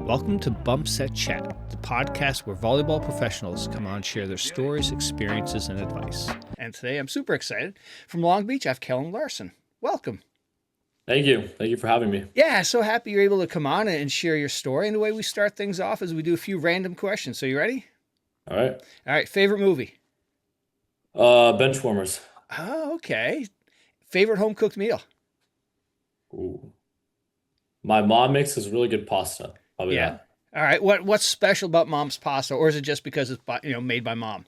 Welcome to Bump Set Chat, the podcast where volleyball professionals come on and share their stories, experiences, and advice. And today I'm super excited. From Long Beach, I have Kellen Larson. Welcome. Thank you. Thank you for having me. Yeah, so happy you're able to come on and share your story. And the way we start things off is we do a few random questions. So you ready? All right. All right, favorite movie? Bench warmers. Oh, okay. Favorite home cooked meal? Ooh. My mom makes this really good pasta. Probably Yeah. that. All right. What's special about mom's pasta, or is it just because it's made by mom?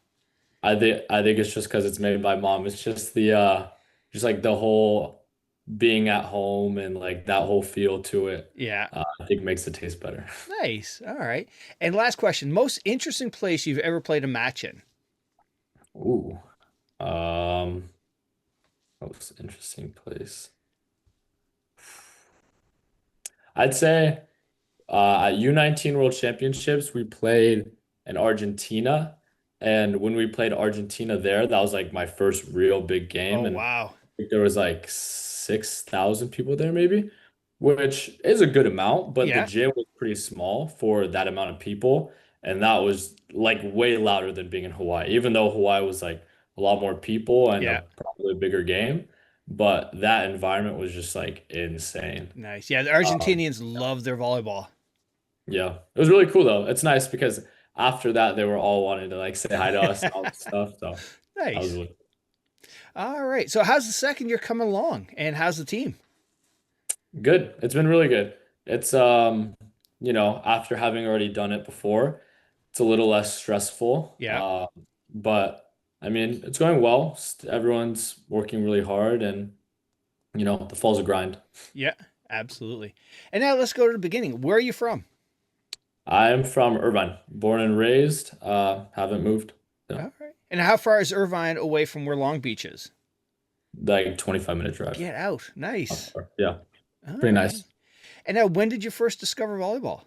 I think it's just because it's made by mom. It's just just like the whole being at home and like that whole feel to it. Yeah. I think makes it taste better. Nice. All right. And last question: most interesting place you've ever played a match in? Ooh. Um, Most interesting place. I'd say at U19 World Championships, we played in Argentina. And when we played Argentina there, that was like my first real big game. Oh And wow. think there was like 6,000 people there maybe, which is a good amount, but the Yeah. gym was pretty small for that amount of people. And that was like way louder than being in Hawaii, even though Hawaii was like a lot more people and a Yeah. probably bigger game. But that environment was just like insane. Nice. Yeah. The Um, Argentinians love their volleyball. yeah, it was really cool though. It's nice because after that, they were all wanting to like say hi to us and all that stuff. So that was Nice. really All right. So how's the second year coming along, and how's the team? good. It's been really good. It's after having already done it before, it's a little less stressful. Yeah. But I mean, it's going well. Everyone's working really hard and the fall's a grind. Yeah. Absolutely. And now let's go to the beginning. Where are you from? I'm from Irvine, born and raised, haven't moved. Yeah. All right. And how far is Irvine away from where Long Beach is? Like 25-minute drive. Get out. Not Nice. far. Yeah, All pretty right. nice. And now, when did you first discover volleyball?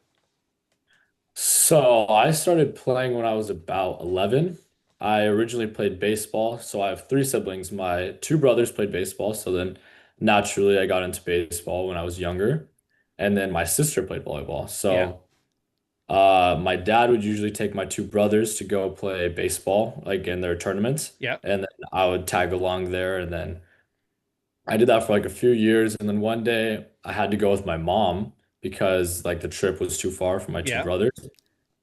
So I started playing when I was about 11. I originally played baseball. So I have three siblings. My two brothers played baseball. So then naturally I got into baseball when I was younger. And then my sister played volleyball. Yeah. So my dad would usually take my two brothers to go play baseball, like in their tournaments. Yeah. And then I would tag along there. And then I did that for like a few years. And then one day I had to go with my mom because like the trip was too far for my two Yeah. brothers.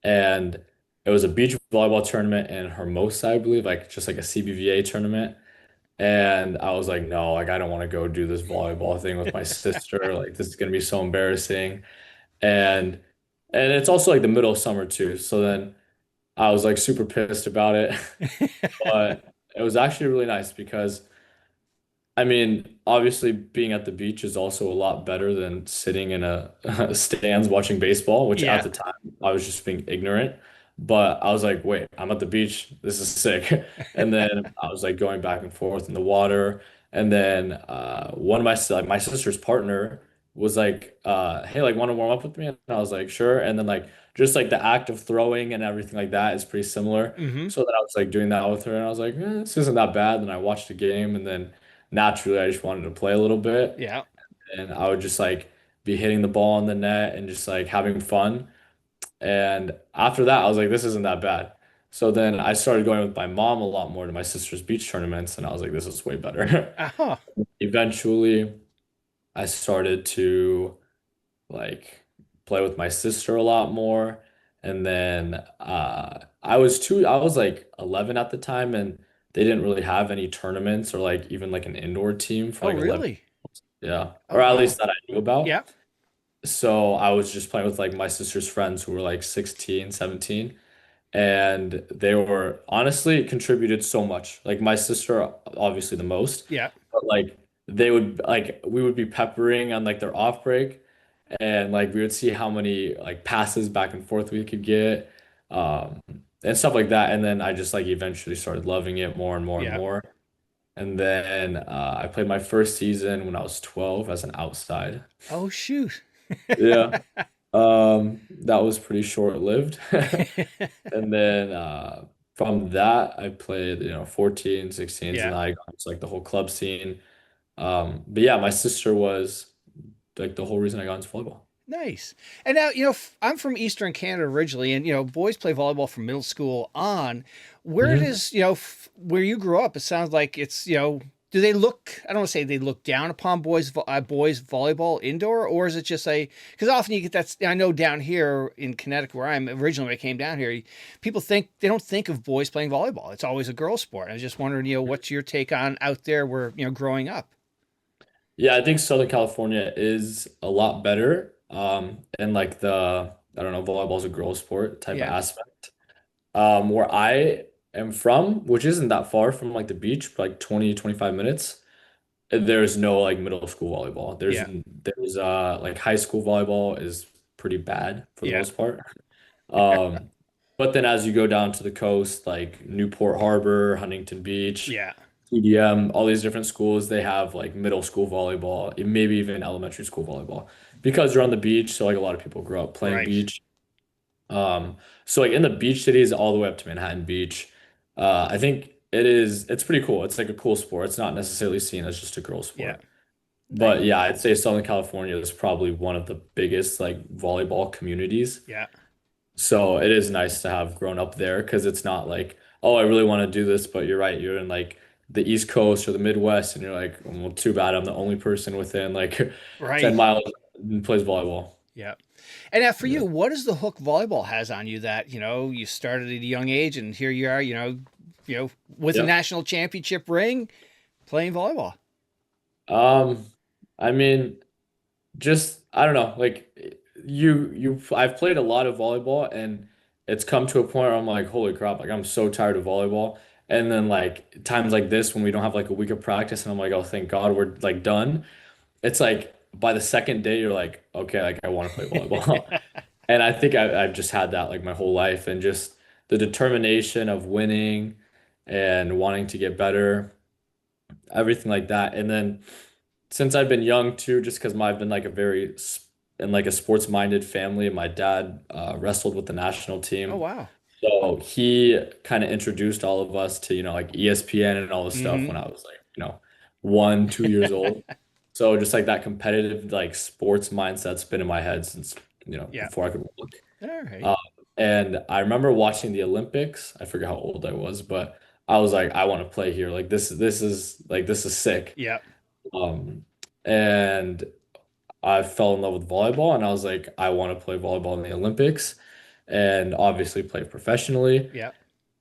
And it was a beach volleyball tournament in Hermosa, I believe, like just like a CBVA tournament. And I was like, no, like I don't want to go do this volleyball thing with my sister. Like this is gonna be so embarrassing. And and it's also like the middle of summer too. So then I was like super pissed about it. But it was actually really nice because I mean, obviously being at the beach is also a lot better than sitting in a stands watching baseball, which at Yeah. the time I was just being ignorant. But I was like, wait, I'm at the beach. This is sick. And then I was like going back and forth in the water. And then one of like my sister's partner was like, hey, like want to warm up with me? And I was like, sure. And then like just like the act of throwing and everything like that is pretty similar. Mm-hmm. So then I was like doing that with her and I was like, this isn't that bad. Then I watched the game and then naturally I just wanted to play a little bit Yeah. and I would just like be hitting the ball in the net and just like having fun. And after that, I was like, this isn't that bad. So then I started going with my mom a lot more to my sister's beach tournaments, and I was like, this is way better. Uh-huh. Eventually, I started to like play with my sister a lot more. And then I was like 11 at the time, and they didn't really have any tournaments or like even like an indoor team for Oh, like 11. really? Yeah, Oh, or at wow. least that I knew about. Yeah. So I was just playing with like my sister's friends who were like 16, 17, and they were honestly contributed so much. Like my sister, obviously the most, Yeah. but like they would like we would be peppering on like their off break, and like we would see how many like passes back and forth we could get, um, and stuff like that. And then I just like eventually started loving it more and more and Yeah. more. And then I played my first season when I was 12 as an outside. Oh, shoot. Yeah. That was pretty short-lived. And then from that I played, 14, 16s, and Yeah. I got into like the whole club scene. But yeah, my sister was like the whole reason I got into volleyball. Nice. And now, I'm from Eastern Canada originally, and boys play volleyball from middle school on. Where Mhm. does, where you grew up, it sounds like it's, do they look, I don't want to say they look down upon boys volleyball indoor, or is it just because often you get that, I know down here in Connecticut where I'm originally, when I came down here, people they don't think of boys playing volleyball. It's always a girl sport. I was just wondering, what's your take on out there where, growing up? Yeah, I think Southern California is a lot better. And like I don't know, volleyball's a girl sport type of Yeah. aspect. Where I am from, which isn't that far from like the beach, like 20, 25 minutes, there's no like middle school volleyball. Yeah. There's like high school volleyball is pretty bad for the Yeah. most part. Um, but then as you go down to the coast, like Newport Harbor, Huntington Beach, Yeah. TDM, all these different schools, they have like middle school volleyball, maybe even elementary school volleyball, because you're on the beach. So like a lot of people grow up playing Right. beach. So like in the beach cities all the way up to Manhattan Beach, I think it's pretty cool. It's like a cool sport. It's not necessarily seen as just a girl Yeah. sport. Nice. But yeah, I'd say Southern California is probably one of the biggest like volleyball communities. Yeah. So it is nice to have grown up there because it's not like, oh, I really want to do this, but you're right, you're in like the East Coast or the Midwest, and you're like, well, too bad I'm the only person within like Right. 10 miles and plays volleyball. Yeah. And now for Yeah. you, what is the hook volleyball has on you that, you started at a young age and here you are, with a Yep. national championship ring playing volleyball? Um, I mean, just I don't know, like I've played a lot of volleyball and it's come to a point where I'm like, holy crap, like I'm so tired of volleyball. And then like times like this when we don't have like a week of practice and I'm like, oh, thank God we're like done. It's like by the second day you're like, okay, like I want to play volleyball. And I think I've just had that like my whole life and just the determination of winning and wanting to get better, everything like that. And then since I've been young too, just because I've been like in like a sports minded family. My dad wrestled with the national Oh, team, wow. so he kind of introduced all of us to like ESPN and all this stuff Mm-hmm. when I was like 1, 2 years old. So just like that competitive like sports mindset's been in my head since Yeah. before I could walk. All right. Um, and I remember watching the Olympics. I forget how old I was, but I was like, I want to play here. Like this is sick. Yeah. Um, and I fell in love with volleyball and I was like, I want to play volleyball in the Olympics and obviously play professionally. Yeah.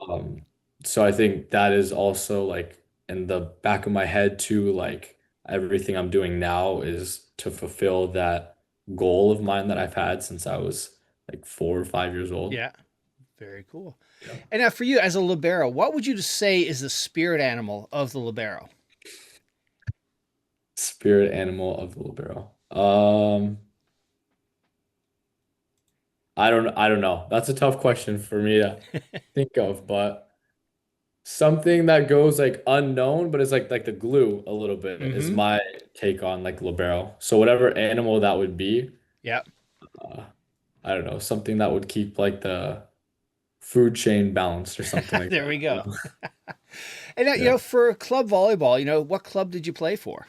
Um, so I think that is also like in the back of my head too, like everything I'm doing now is to fulfill that goal of mine that I've had since I was like 4 or 5 years old. Yeah. Very cool. Yeah. And now for you as a libero, what would you say is the spirit animal of the libero? Spirit animal of the libero. I don't know. That's a tough question for me to think of, but something that goes like unknown, but it's like the glue a little bit is Mm-hmm. my take on like libero. So whatever animal that would be, Yeah. uh, I don't know, something that would keep like the food chain balanced or something like There that. we I go. don't know. And now, Yeah. for club volleyball, what club did you play for?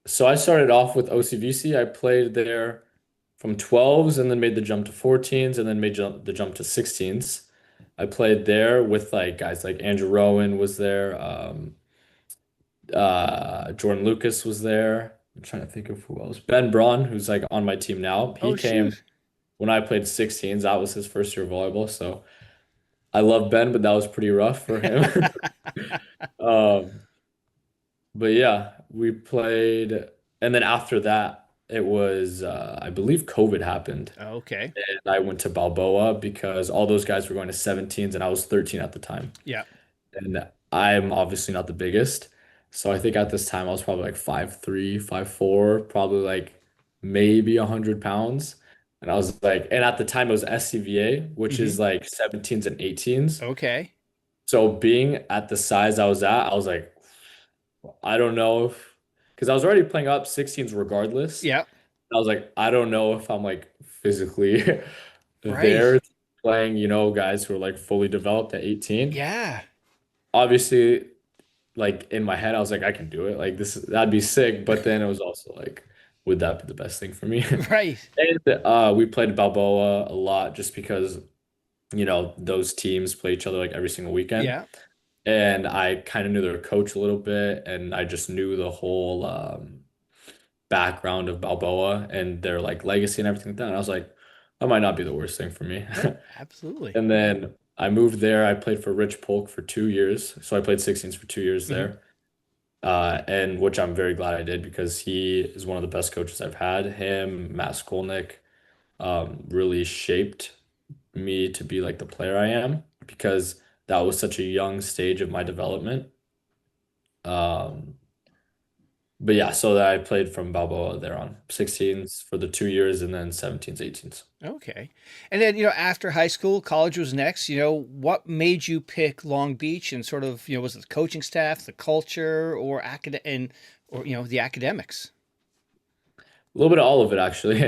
So I started off with OCVC. I played there from 12s and then made the jump to 14s and then made the jump to 16s. I played there with like guys like Andrew Rowan was there. Jordan Lucas was there. I'm trying to think of who else. Ben Braun, who's like on my team now. He Oh, came shoot. when I played 16s. That was his first year of volleyball. So I love Ben, but that was pretty rough for him. Um, but yeah, we played, and then after that, it was I believe COVID happened, Okay. and I went to Balboa because all those guys were going to 17s, and I was 13 at the time. Yeah. And I'm obviously not the biggest. So I think at this time I was probably like 5'3", 5'4", probably like maybe 100 pounds. And I was like, and at the time it was SCVA, which Mm-hmm. is like 17s and 18s. Okay. So being at the size I was at, I was like, I don't know if, because I was already playing up 16s regardless. Yeah. I was like, I don't know if I'm like physically Right. there playing, guys who are like fully developed at 18. Yeah. Obviously, like in my head, I was like, I can do it. Like that'd be sick. But then it was also like, would that be the best thing for me? Right. And we played Balboa a lot just because, those teams play each other like every single weekend. Yeah. And I kind of knew their coach a little bit, and I just knew the whole background of Balboa and their like legacy and everything like that. And I was like, that might not be the worst thing for me. Yeah, absolutely. And then I moved there. I played for Rich Polk for 2 years. So I played 16s for 2 years Hmm. there. And which I'm very glad I did because he is one of the best coaches I've had. Him, Matt Skolnick, really shaped me to be like the player I am because that was such a young stage of my development. Um, but yeah, so that I played from Balboa there on 16s for the 2 years and then 17s, 18s. Okay. And then, after high school, college was next. What made you pick Long Beach and sort of, was it the coaching staff, the culture, or the academics? A little bit of all of it actually.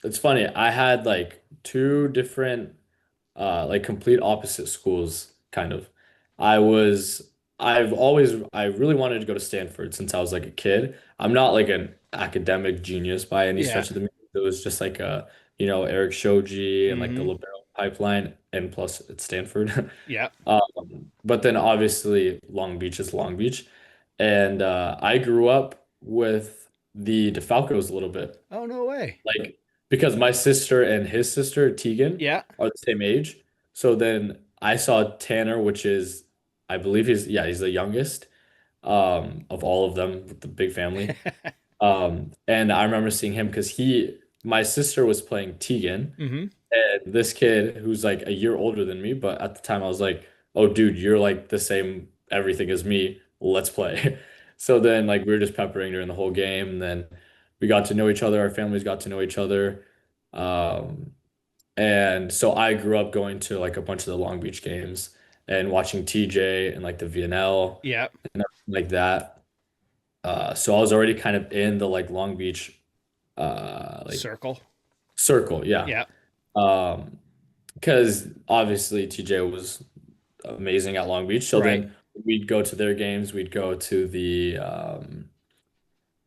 It's funny. I had like two different like complete opposite schools kind of. I was I really wanted to go to Stanford since I was like a kid. I'm not like an academic genius by any Yeah. stretch of the means. It was just like Eric Shoji and like the Hmm. libero pipeline and plus it's Stanford. Yeah. But then obviously Long Beach is Long Beach. And I grew up with the DeFalcos a little bit. Oh, no way. Like because my sister and his sister, Tegan, Yeah. are the same age. So then I saw Tanner, which is I believe he's the youngest of all of them with the big family. And I remember seeing him because my sister was playing Tegan, Hmm. and this kid who's like a year older than me, but at the time I was like, "Oh, dude, you're like the same everything as me. Let's play." So then like we were just peppering during the whole game, and then we got to know each other. Our families got to know each other. Um, and so I grew up going to like a bunch of the Long Beach games and watching TJ and like the VNL Yeah. and everything like that. So I was already kind of in the like Long Beach like Circle. circle, yeah. Yeah. Um, because obviously TJ was amazing at Long Beach. So Right. then we'd go to their games, we'd go to the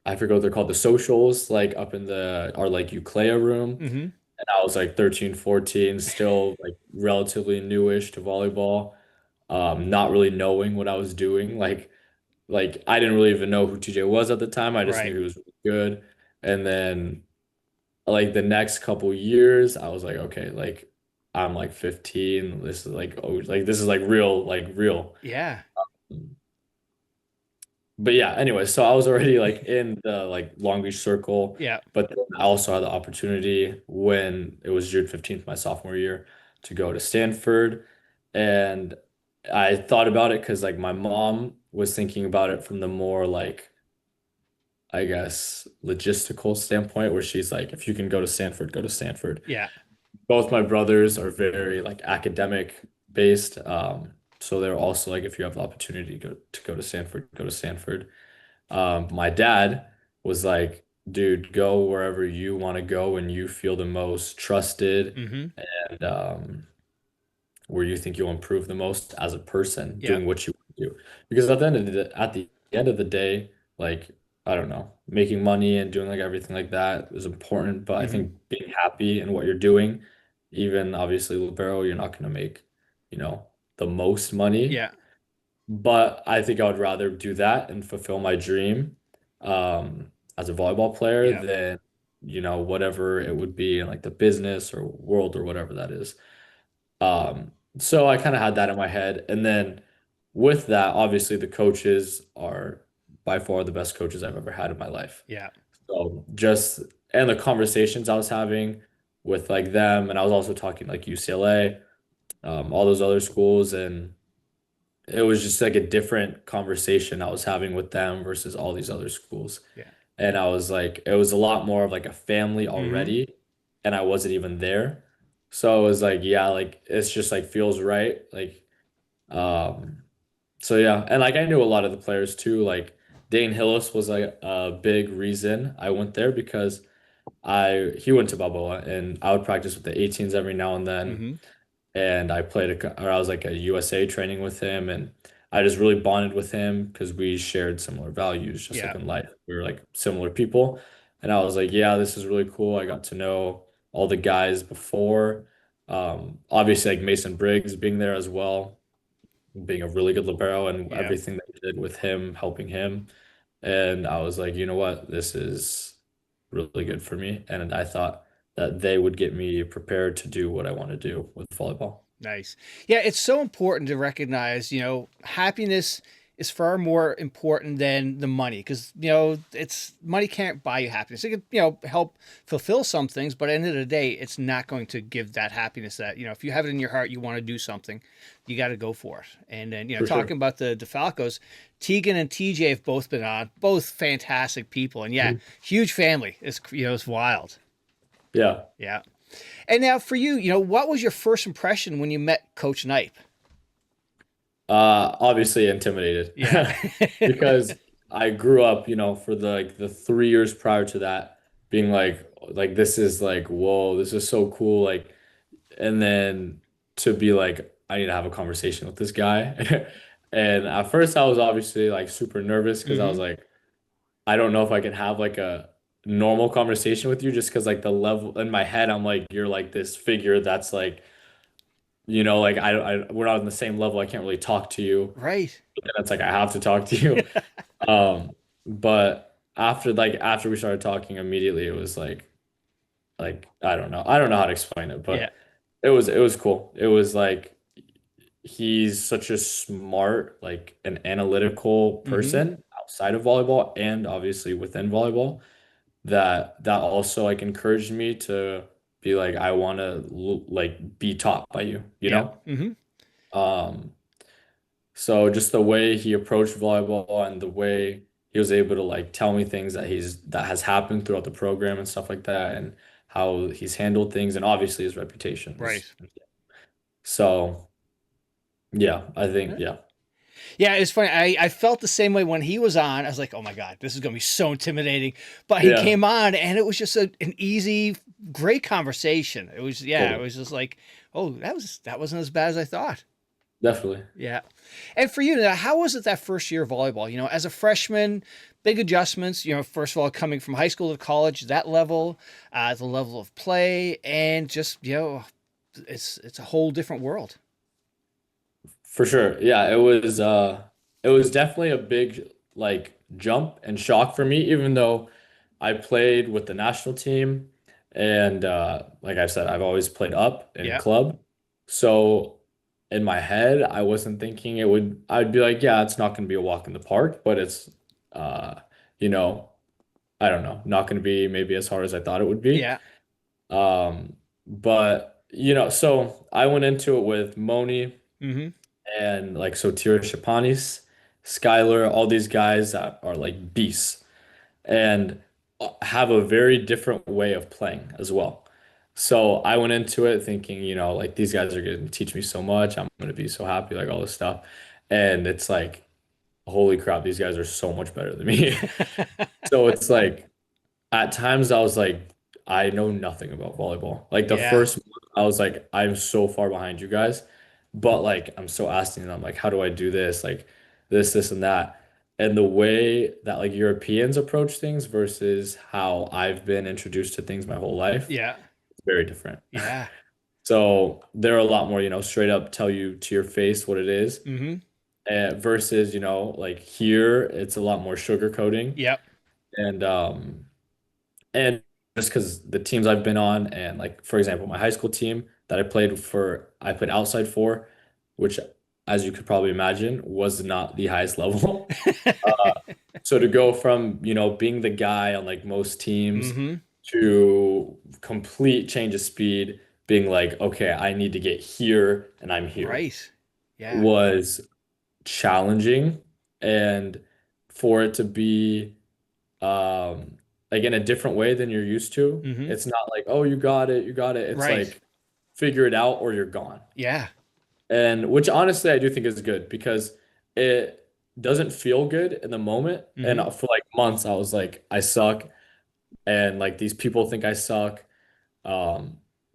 I forget what they're called, the socials, like up in our like Euclea room. Hmm. And I was like 13, 14, still like relatively newish to volleyball, not really knowing what I was doing. Like I didn't really even know who TJ was at the time. I just knew Right. he was really good. And then like the next couple years, I was like, okay, like I'm like 15. This is like oh like this is like real, like real. Yeah. But yeah, anyway, so I was already like in the like Long Beach circle, Yeah. but then I also had the opportunity when it was June 15th, my sophomore year, to go to Stanford. And I thought about it because like my mom was thinking about it from the more like, I guess, logistical standpoint, where she's like, if you can go to Stanford, go to Stanford. Yeah. Both my brothers are very like academic based. So they're also like, if you have the opportunity to go to Stanford, go to Stanford. My dad was like, dude, go wherever you want to go and you feel the most trusted Hmm. and where you think you'll improve the most as a person Yeah. doing what you want to do. Because at the end of the day, like, I don't know, making money and doing like everything like that is important. But I Hmm. think being happy in what you're doing, even obviously libero, you're not going to make, the most money, Yeah. but I think I would rather do that and fulfill my dream as a volleyball player Yeah. than, whatever it would be in like the business or world or whatever that is. So I kind of had that in my head. And then with that, obviously the coaches are by far the best coaches I've ever had in my life. Yeah. So and the conversations I was having with like them, and I was also talking like UCLA, all those other schools, and it was just like a different conversation I was having with them versus all these other schools. Yeah. And I was like, it was a lot more of like a family Hmm. already, and I wasn't even there. So it was like, yeah, like it's just like feels right. Um, so yeah, and like I knew a lot of the players too. Like Dane Hillis was like a big reason I went there because he went to Balboa and I would practice with the 18s every now and then Hmm. and I was like a USA training with him, and I just really bonded with him because we shared similar values, just like Yeah. in life. We were like similar people, And I was like, yeah, this is really cool. I got to know all the guys before. Obviously, like Mason Briggs being there as well, being a really good libero and Yeah. everything that I did with him, helping him. And I was like, you know what? This is really good for me. And I thought that they would get me prepared to do what I want to do with volleyball. Nice. Yeah, it's so important to recognize, happiness is far more important than the money because, it's money can't buy you happiness. It can, help fulfill some things, but at the end of the day, it's not going to give that happiness that, if you have it in your heart, you want to do something, you got to go for it. And then, For sure. talking about the DeFalcos, Tegan and TJ have both been on, both fantastic people. And yeah, Mhm. huge family. It's wild. Yeah. Yeah. And now for you, what was your first impression when you met Coach Knipe? Obviously intimidated Yeah. because I grew up, for the 3 years prior to that, being like this is like, whoa, this is so cool. Like, and then to be like, I need to have a conversation with this guy. And at first I was obviously like super nervous because I was hmm like, I don't know if I can have like a normal conversation with you just because like the level in my head, I'm like, you're like this figure that's like, like we're not on the same level. I can't really talk to you. Right. And it's like I have to talk to you. Um, but after we started talking immediately, it was like I don't know. I don't know how to explain it, Yeah. but it was cool. It was like he's such a smart, like an analytical hmm person outside of volleyball and obviously within volleyball that also like encouraged me to be like I want to like be taught by you, you Yeah. know? hmm Um so just the way he approached volleyball and the way he was able to like tell me things that has happened throughout the program and stuff like that and how he's handled things and obviously his reputation Right. is so yeah, I think yeah. Yeah, it's funny. I felt the same way when he was on. I was like, oh my God, this is going to be so intimidating. But he Yeah, came on and it was just an easy, great conversation. It was, yeah, it totally. was just like, oh, that wasn't as bad as I thought. Definitely. Yeah. And for you, now, how was it that first year of volleyball? As a freshman, big adjustments, first of all, coming from high school to college, that level, the level of play, and just, it's a whole different world. For sure. Yeah, it was definitely a big like jump and shock for me, even though I played with the national team and like I said, I've always played up in Yeah. club. So in my head, I wasn't thinking I'd be like, yeah, it's not gonna be a walk in the park, but it's uh, you know, I don't know, not gonna be maybe as hard as I thought it would be. Yeah. But so I went into it with Moni hmm and like Sotira Chapanis, Skyler, all these guys that are like beasts and have a very different way of playing as well. So I went into it thinking, like these guys are going to teach me so much. I'm going to be so happy, like all this stuff. And it's like, holy crap, these guys are so much better than me. So it's like at times I was like, I know nothing about volleyball. Like the Yeah. first month, I was like, I'm so far behind you guys. But like I'm still asking them, like, how do I do this? Like this, and that. And the way that like Europeans approach things versus how I've been introduced to things my whole life Yeah. is very different. Yeah. So they're a lot more, straight up tell you to your face what it is. hmm Versus, like here, it's a lot more sugarcoating. Yep. And just because the teams I've been on, and like for example, my high school team that I played outside for, which as you could probably imagine, was not the highest level. So to go from, being the guy on like most teams hmm to complete change of speed, being like, okay, I need to get here and I'm here Right. Yeah. was challenging. And for it to be like in a different way than you're used to. hmm It's not like, oh, you got it, you got it. It's Right. like figure it out or you're gone. Yeah. And which honestly I do think is good because it doesn't feel good in the moment. And hmm for like months I was like, I suck and like these people think I suck.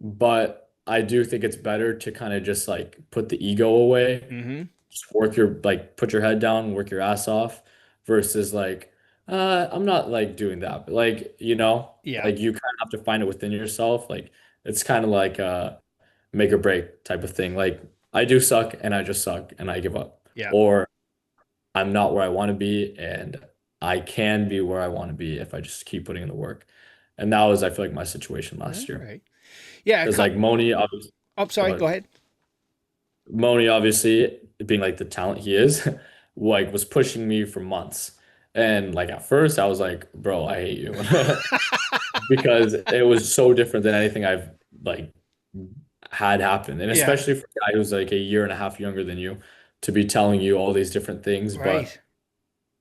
But I do think it's better to kind of just like put the ego away, hmm just put your head down, work your ass off versus like I'm not like doing that, but like, Yeah. like you kind of have to find it within yourself. Like it's kind of like a make or break type of thing. Like I do suck and I just suck and I give up. Yeah. Or I'm not where I want to be and I can be where I want to be if I just keep putting in the work. And that was, I feel like, my situation All last year. right. Yeah. Because like Moni, obviously, Oh, go sorry. Go ahead. ahead. Moni, obviously, being like the talent he is, like was pushing me for months. And like at first I was like, bro, I hate you. Because it was so different than anything I've like had happen. And Yeah. especially for a guy who's like a year and a half younger than you to be telling you all these different things. But Right.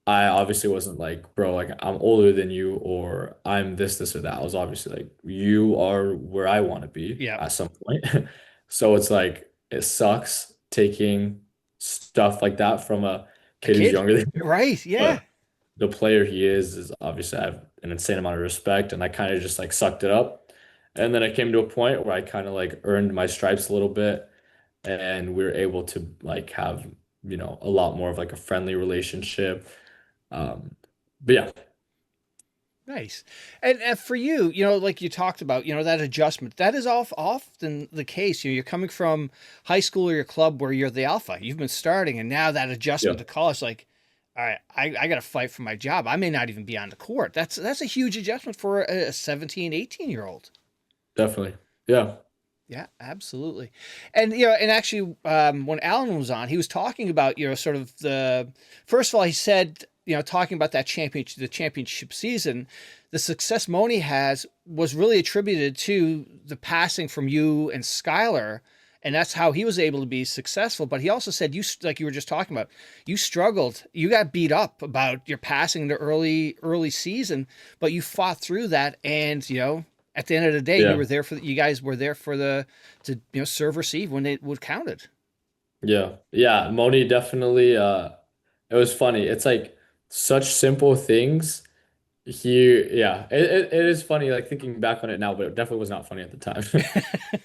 I obviously wasn't like, bro, like I'm older than you or I'm this or that. I was obviously like, you are where I want to be Yeah. at some point. So it's like it sucks taking stuff like that from a A kid who's kid. younger than you. Right. Yeah. But the player he is obviously I have an insane amount of respect and I kind of just like sucked it up. And then I came to a point where I kind of like earned my stripes a little bit and we were able to like have, a lot more of like a friendly relationship. But yeah, Nice. And for you, like you talked about, that adjustment, that is often the case. You're coming from high school or your club where you're the alpha. You've been starting, and now that yeah, adjustment to college, like, all right, I got to fight for my job. I may not even be on the court. That's a huge adjustment for a 17, 18-year-old. definitely. Yeah. Yeah, absolutely. And and actually, when Alan was on, he was talking about sort of first of all, he said talking about the championship season, the success Moni has was really attributed to the passing from you and Skyler, and that's how he was able to be successful. But he also said like you were just talking about, you struggled, you got beat up about your passing in the early season, but you fought through that, and at the end of the day, Yeah. you guys were there for to serve receive when it would counted. Yeah. Yeah. Moni definitely it was funny. It's like such simple things. Yeah, it is funny like thinking back on it now, but it definitely was not funny at the time.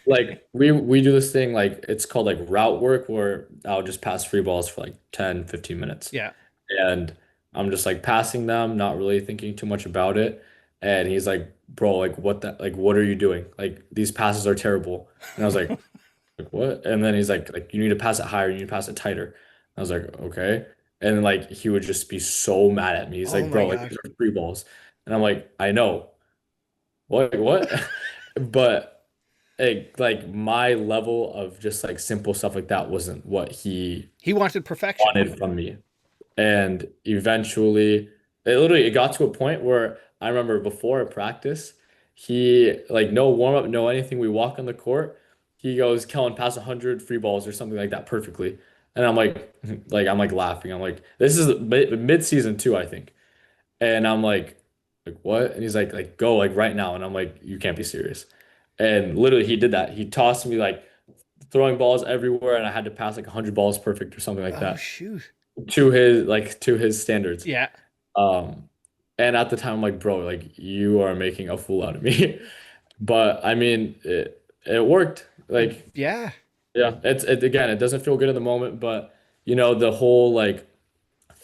Like we do this thing like it's called like route work where I'll just pass free balls for like 10, 15 minutes. Yeah. And I'm just like passing them, not really thinking too much about it. And he's like, bro, what are you doing? Like these passes are terrible. And I was like what? And then he's like you need to pass it higher, you need to pass it tighter. I was like, okay. And then like he would just be so mad at me. He's Oh like, my bro, like these gosh. are free balls. And I'm like, I know. What? But like my level of just like simple stuff like that wasn't what he He wanted perfection. wanted from me. And eventually, it got to a point where I remember before a practice, he like no warm up, no anything. We walk on the court. He goes, Kellen, pass 100 free balls or something like that perfectly. And I'm like, I'm like laughing. I'm like, this is mid season too, I think. And I'm like what? And he's like go like right now. And I'm like, you can't be serious. And literally, he did that. He tossed me like throwing balls everywhere, and I had to pass like 100 balls perfect or something like Oh that shoot. to his standards. Yeah. Um, and at the time, I'm like, bro, like you are making a fool out of me. But I mean, it worked. Like, Yeah. yeah, it again, it doesn't feel good in the moment, but the whole like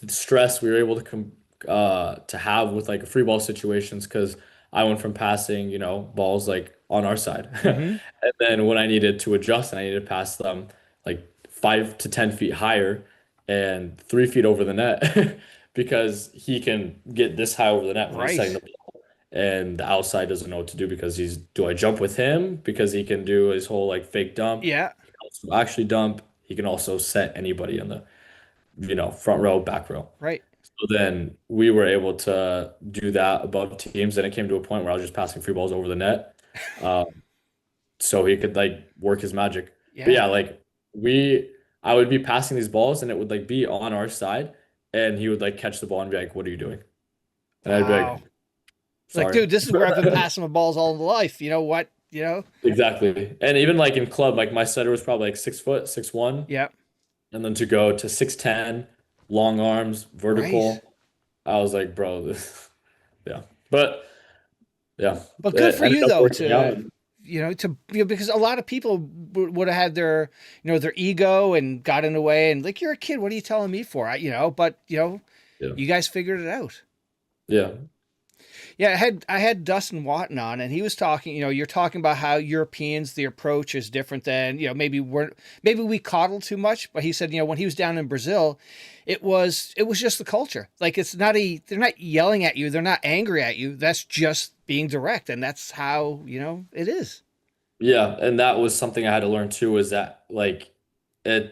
the stress we were able to have with like free ball situations because I went from passing, balls like on our side. Mm-hmm. And then when I needed to adjust and I needed to pass them like 5 to 10 feet higher and 3 feet over the net because he can get this high over the net when he's setting the Right. ball. And the outside doesn't know what to do because do I jump with him? Because he can do his whole like fake dump. Yeah. He can also actually dump. He can also set anybody in the, front row, back row. Right. So then we were able to do that above teams. And it came to a point where I was just passing free balls over the net. Um, so he could like work his magic. But Yeah. yeah, like I would be passing these balls and it would like be on our side. And he would like catch the ball and be like, what are you doing? And I'd be Wow. like, Like, sorry. dude, this is where I've been passing my balls all my life. You know what? Exactly. And even like in club, like my setter was probably like 6 foot, 6'1". Yeah. And then to go to 6'10", long arms, Right. vertical. I was like, bro, this, yeah. But yeah, But good it for ended you up though working out. to because a lot of people would have had their ego and got in the way and like, you're a kid, what are you telling me for? But Yeah. you guys figured it out. Yeah. Yeah, I had Dustin Watton on, and he was talking. You're talking about how Europeans, the approach is different than maybe we coddle too much. But he said, when he was down in Brazil, it was just the culture. Like they're not yelling at you, they're not angry at you. That's just being direct, and that's how it is. Yeah, and that was something I had to learn too, is that like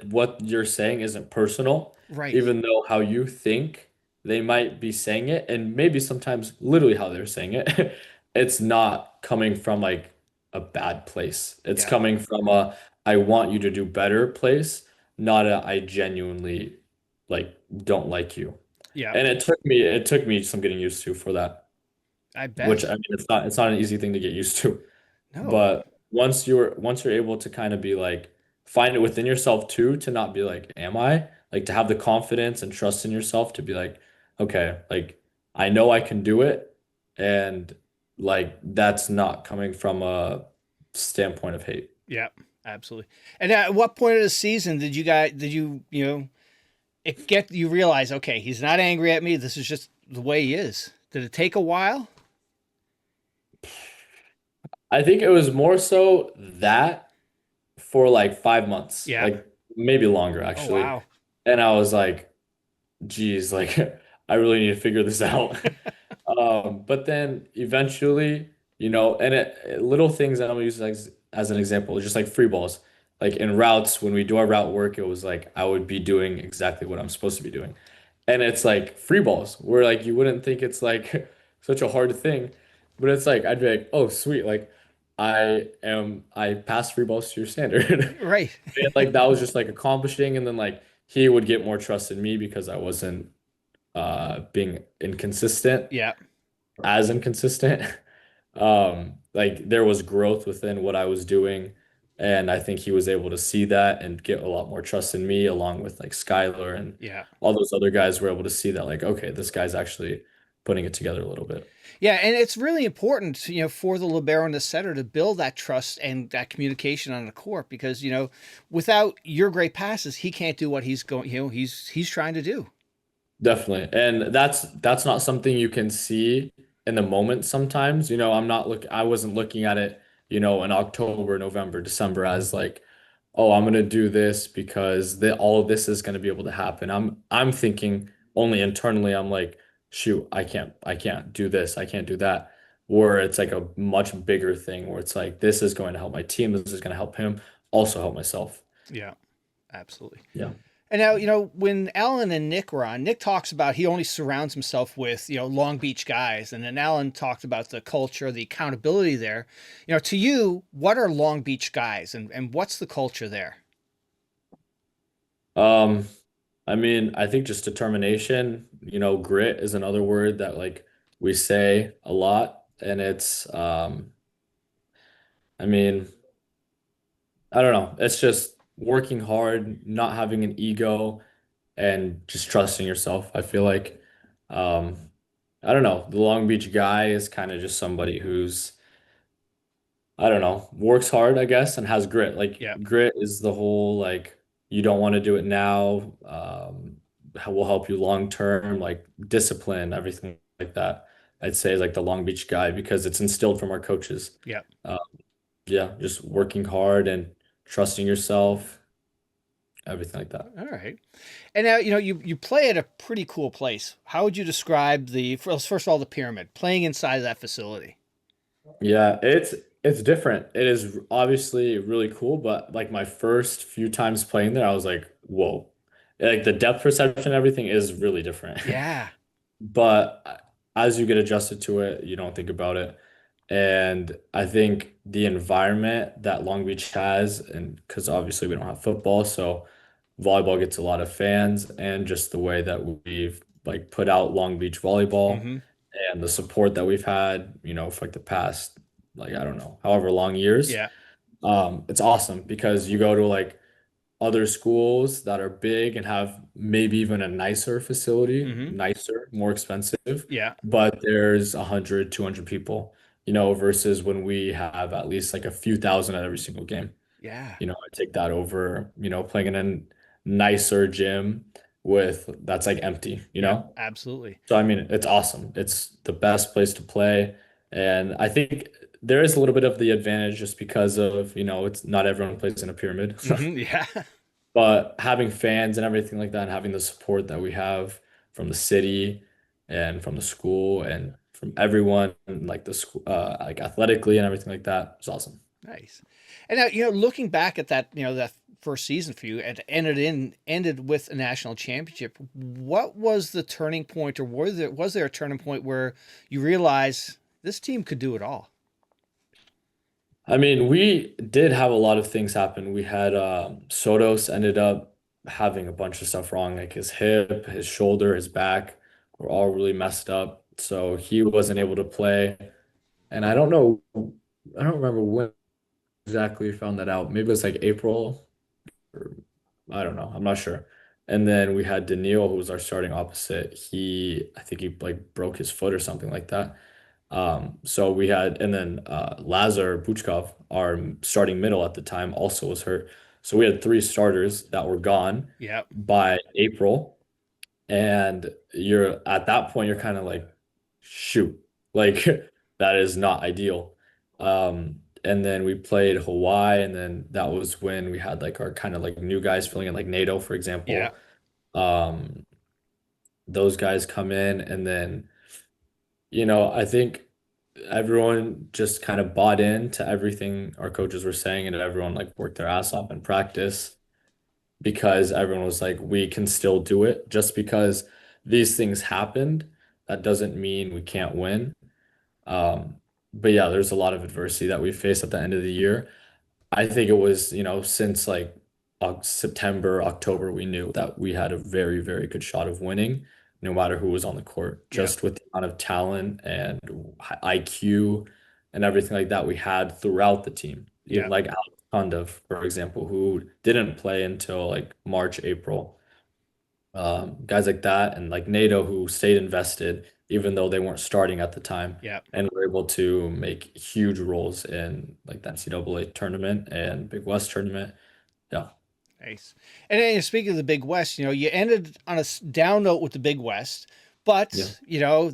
what you're saying isn't personal, Right. even though how you think they might be saying it, and maybe sometimes literally how they're saying it, it's not coming from like a bad place. It's Yeah. coming from a I want you to do better place, not a I genuinely like don't like you. Yeah. And it took me some getting used to for that, I which bet. I mean it's not an easy thing to get used to. No. But once you're able to kind of be like find it within yourself too, to not be like, am I? Like to have the confidence and trust in yourself to be like, okay, like I know I can do it, and like that's not coming from a standpoint of hate. Yeah. Absolutely. And at what point of the season did it get you realize, okay, he's not angry at me. This is just the way he is. Did it take a while? I think it was more so that for like 5 months, Yeah. like maybe longer Oh actually. wow. And I was like, geez, like I really need to figure this out. But then eventually, and little things that I'm gonna use as an example, just like free balls. Like in routes, when we do our route work, it was like I would be doing exactly what I'm supposed to be doing. And it's like free balls, where like you wouldn't think it's like such a hard thing, but it's like I'd be like, oh sweet, like I passed free balls to your standard. Right. And like that was just like accomplishing, and then like he would get more trust in me because I wasn't being inconsistent, Yeah. as inconsistent. Like there was growth within what I was doing, and I think he was able to see that and get a lot more trust in me, along with like Skyler and Yeah. all those other guys were able to see that like, okay, this guy's actually putting it together a little bit. Yeah, and it's really important, for the libero and the setter to build that trust and that communication on the court because, without your great passes, he can't do what he's trying to do. Definitely. And that's not something you can see in the moment sometimes. I wasn't looking at it, in October, November, December as like, oh, I'm gonna do this because all of this is gonna be able to happen. I'm thinking only internally, I'm like, shoot, I can't do this, I can't do that. Where it's like a much bigger thing where it's like this is going to help my team, this is gonna help him, also help myself. Yeah, absolutely. Yeah. And now, when Alan and Nick were on, Nick talks about he only surrounds himself with, Long Beach guys. And then Alan talked about the culture, the accountability there. To you, what are Long Beach guys and what's the culture there? Um, I mean, I think just determination, grit is another word that like we say a lot. And I mean, I don't know. It's just working hard, not having an ego, and just trusting yourself. I feel like, um, I don't know. The Long Beach guy is kind of just somebody who's, I don't know, works hard, I guess, and has grit. Like Yeah. grit is the whole like you don't want to do it now. Will help you long term, like discipline, everything like that. I'd say is like the Long Beach guy because it's instilled from our coaches. Yeah. Uh, yeah, just working hard and trusting yourself, everything like that. All right. And now, you play at a pretty cool place. How would you describe first of all, the pyramid, playing inside that facility? Yeah, it's different. It is obviously really cool, but like my first few times playing there, I was like, whoa. Like the depth perception, and everything is really different. Yeah. But as you get adjusted to it, you don't think about it. And I think the environment that Long Beach has, and because obviously we don't have football, so volleyball gets a lot of fans, and just the way that we've like put out Long Beach volleyball Mm-hmm. and the support that we've had, for like the past, like I don't know, however long years, Yeah. it's awesome because you go to like other schools that are big and have maybe even a nicer facility, Mm-hmm. nicer, more expensive, Yeah. but there's 100, 200 people, versus when we have at least like a few thousand at every single game. Yeah. I take that over, playing in a nicer gym with that's like empty, you Yeah, know? absolutely. So I mean, it's awesome. It's the best place to play. And I think there is a little bit of the advantage just because of, it's not everyone plays in a pyramid. Yeah. But having fans and everything like that, and having the support that we have from the city and from the school and from everyone, like the school, like athletically and everything like that, is awesome. Nice. And now, looking back at that, that first season for you and ended with a national championship, what was the turning point, or was there a turning point where you realized this team could do it all? I mean, we did have a lot of things happen. We had Sotos ended up having a bunch of stuff wrong, like his hip, his shoulder, his back were all really messed up. So he wasn't able to play. And I don't remember when exactly we found that out. Maybe it was like April, or I don't know. I'm not sure. And then we had Daniil, who was our starting opposite. I think he like broke his foot or something like that. So we had, and then Lazar Buchkov, our starting middle at the time, also was hurt. So we had three starters that were gone Yeah. by April. And you're at that point, you're kind of like, shoot, like that is not ideal. And then we played Hawaii, and then that was when we had like our kind of like new guys filling in, like NATO, for Yeah. example. Um, those guys come in, and then I think everyone just kind of bought into everything our coaches were saying, and everyone like worked their ass off in practice because everyone was like, we can still do it. Just because these things happened, that doesn't mean we can't win. Um, but yeah, there's a lot of adversity that we faced at the end of the year. I think it was, since like September, October, we knew that we had a very, very good shot of winning, no matter who was on the court, Yeah. just with the amount of talent and IQ and everything like that we had throughout the team. Even Yeah. like Alex Condev, for example, who didn't play until like March, April. Guys like that, and like NATO, who stayed invested even though they weren't starting at the time, Yeah. and were able to make huge roles in like the NCAA tournament and Big West tournament. Yeah. Nice. And then speaking of the Big West, you ended on a down note with the Big West, Yeah. but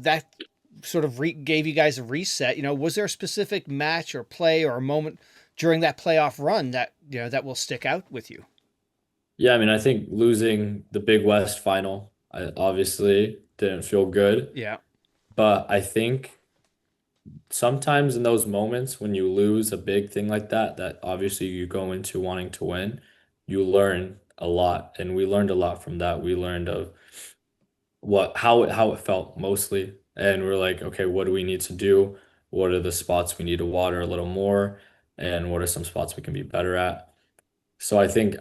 that sort of gave you guys a reset. Was there a specific match or play or a moment during that playoff run that that will stick out with you? Yeah, I mean, I think losing the Big West final, I obviously didn't feel good, Yeah. but I think sometimes in those moments when you lose a big thing like that, that obviously you go into wanting to win, you learn a lot. And we learned a lot from that. We learned of how it felt mostly. And we're like, okay, what do we need to do? What are the spots we need to water a little more? And what are some spots we can be better at? So I think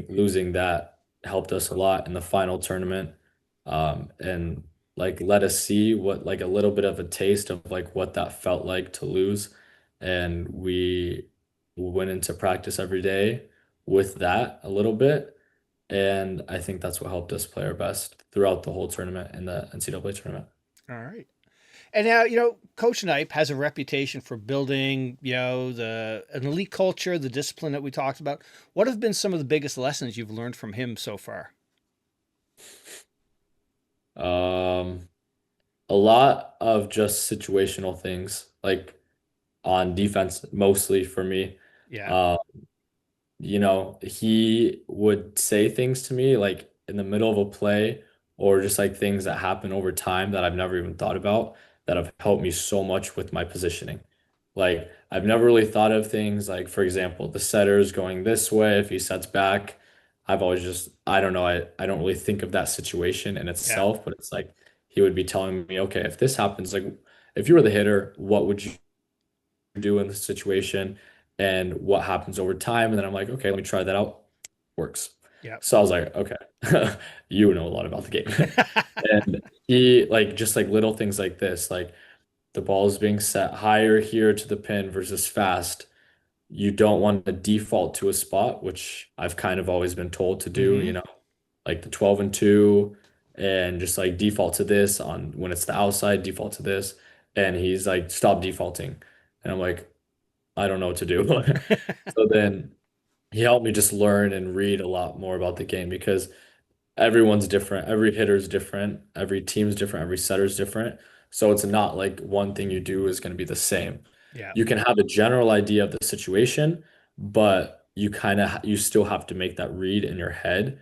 losing that helped us a lot in the final tournament. And like let us see what like a little bit of a taste of like what that felt like to lose. And we went into practice every day with that a little bit. And I think that's what helped us play our best throughout the whole tournament in the NCAA tournament. All right. And now, Coach Knipe has a reputation for building, an elite culture, the discipline that we talked about. What have been some of the biggest lessons you've learned from him so far? Um, a lot of just situational things, like on defense, mostly for me. Yeah. Um, he would say things to me like in the middle of a play or just like things that happen over time that I've never even thought about that have helped me so much with my positioning. Like I've never really thought of things like, for example, the setter is going this way. If he sets back, I've always just, I don't know, I don't really think of that situation in Yeah. itself, but it's like he would be telling me, okay, if this happens, like if you were the hitter, what would you do in this situation and what happens over time. And then I'm like, okay, let me try that out. Works. Yeah. So I was like, okay, you know a lot about the game. And he like just like little things like this, like the ball is being set higher here to the pin versus fast. You don't want to default to a spot, which I've kind of always been told to do, Hmm. like the 12 and 2 and just like default to this on when it's the outside, default to this. And he's like, stop defaulting. And I'm like, I don't know what to do. So then he helped me just learn and read a lot more about the game because everyone's different. Every hitter's different. Every team's different. Every setter's different. So it's not like one thing you do is going to be the same. Yeah. You can have a general idea of the situation, but you still have to make that read in your head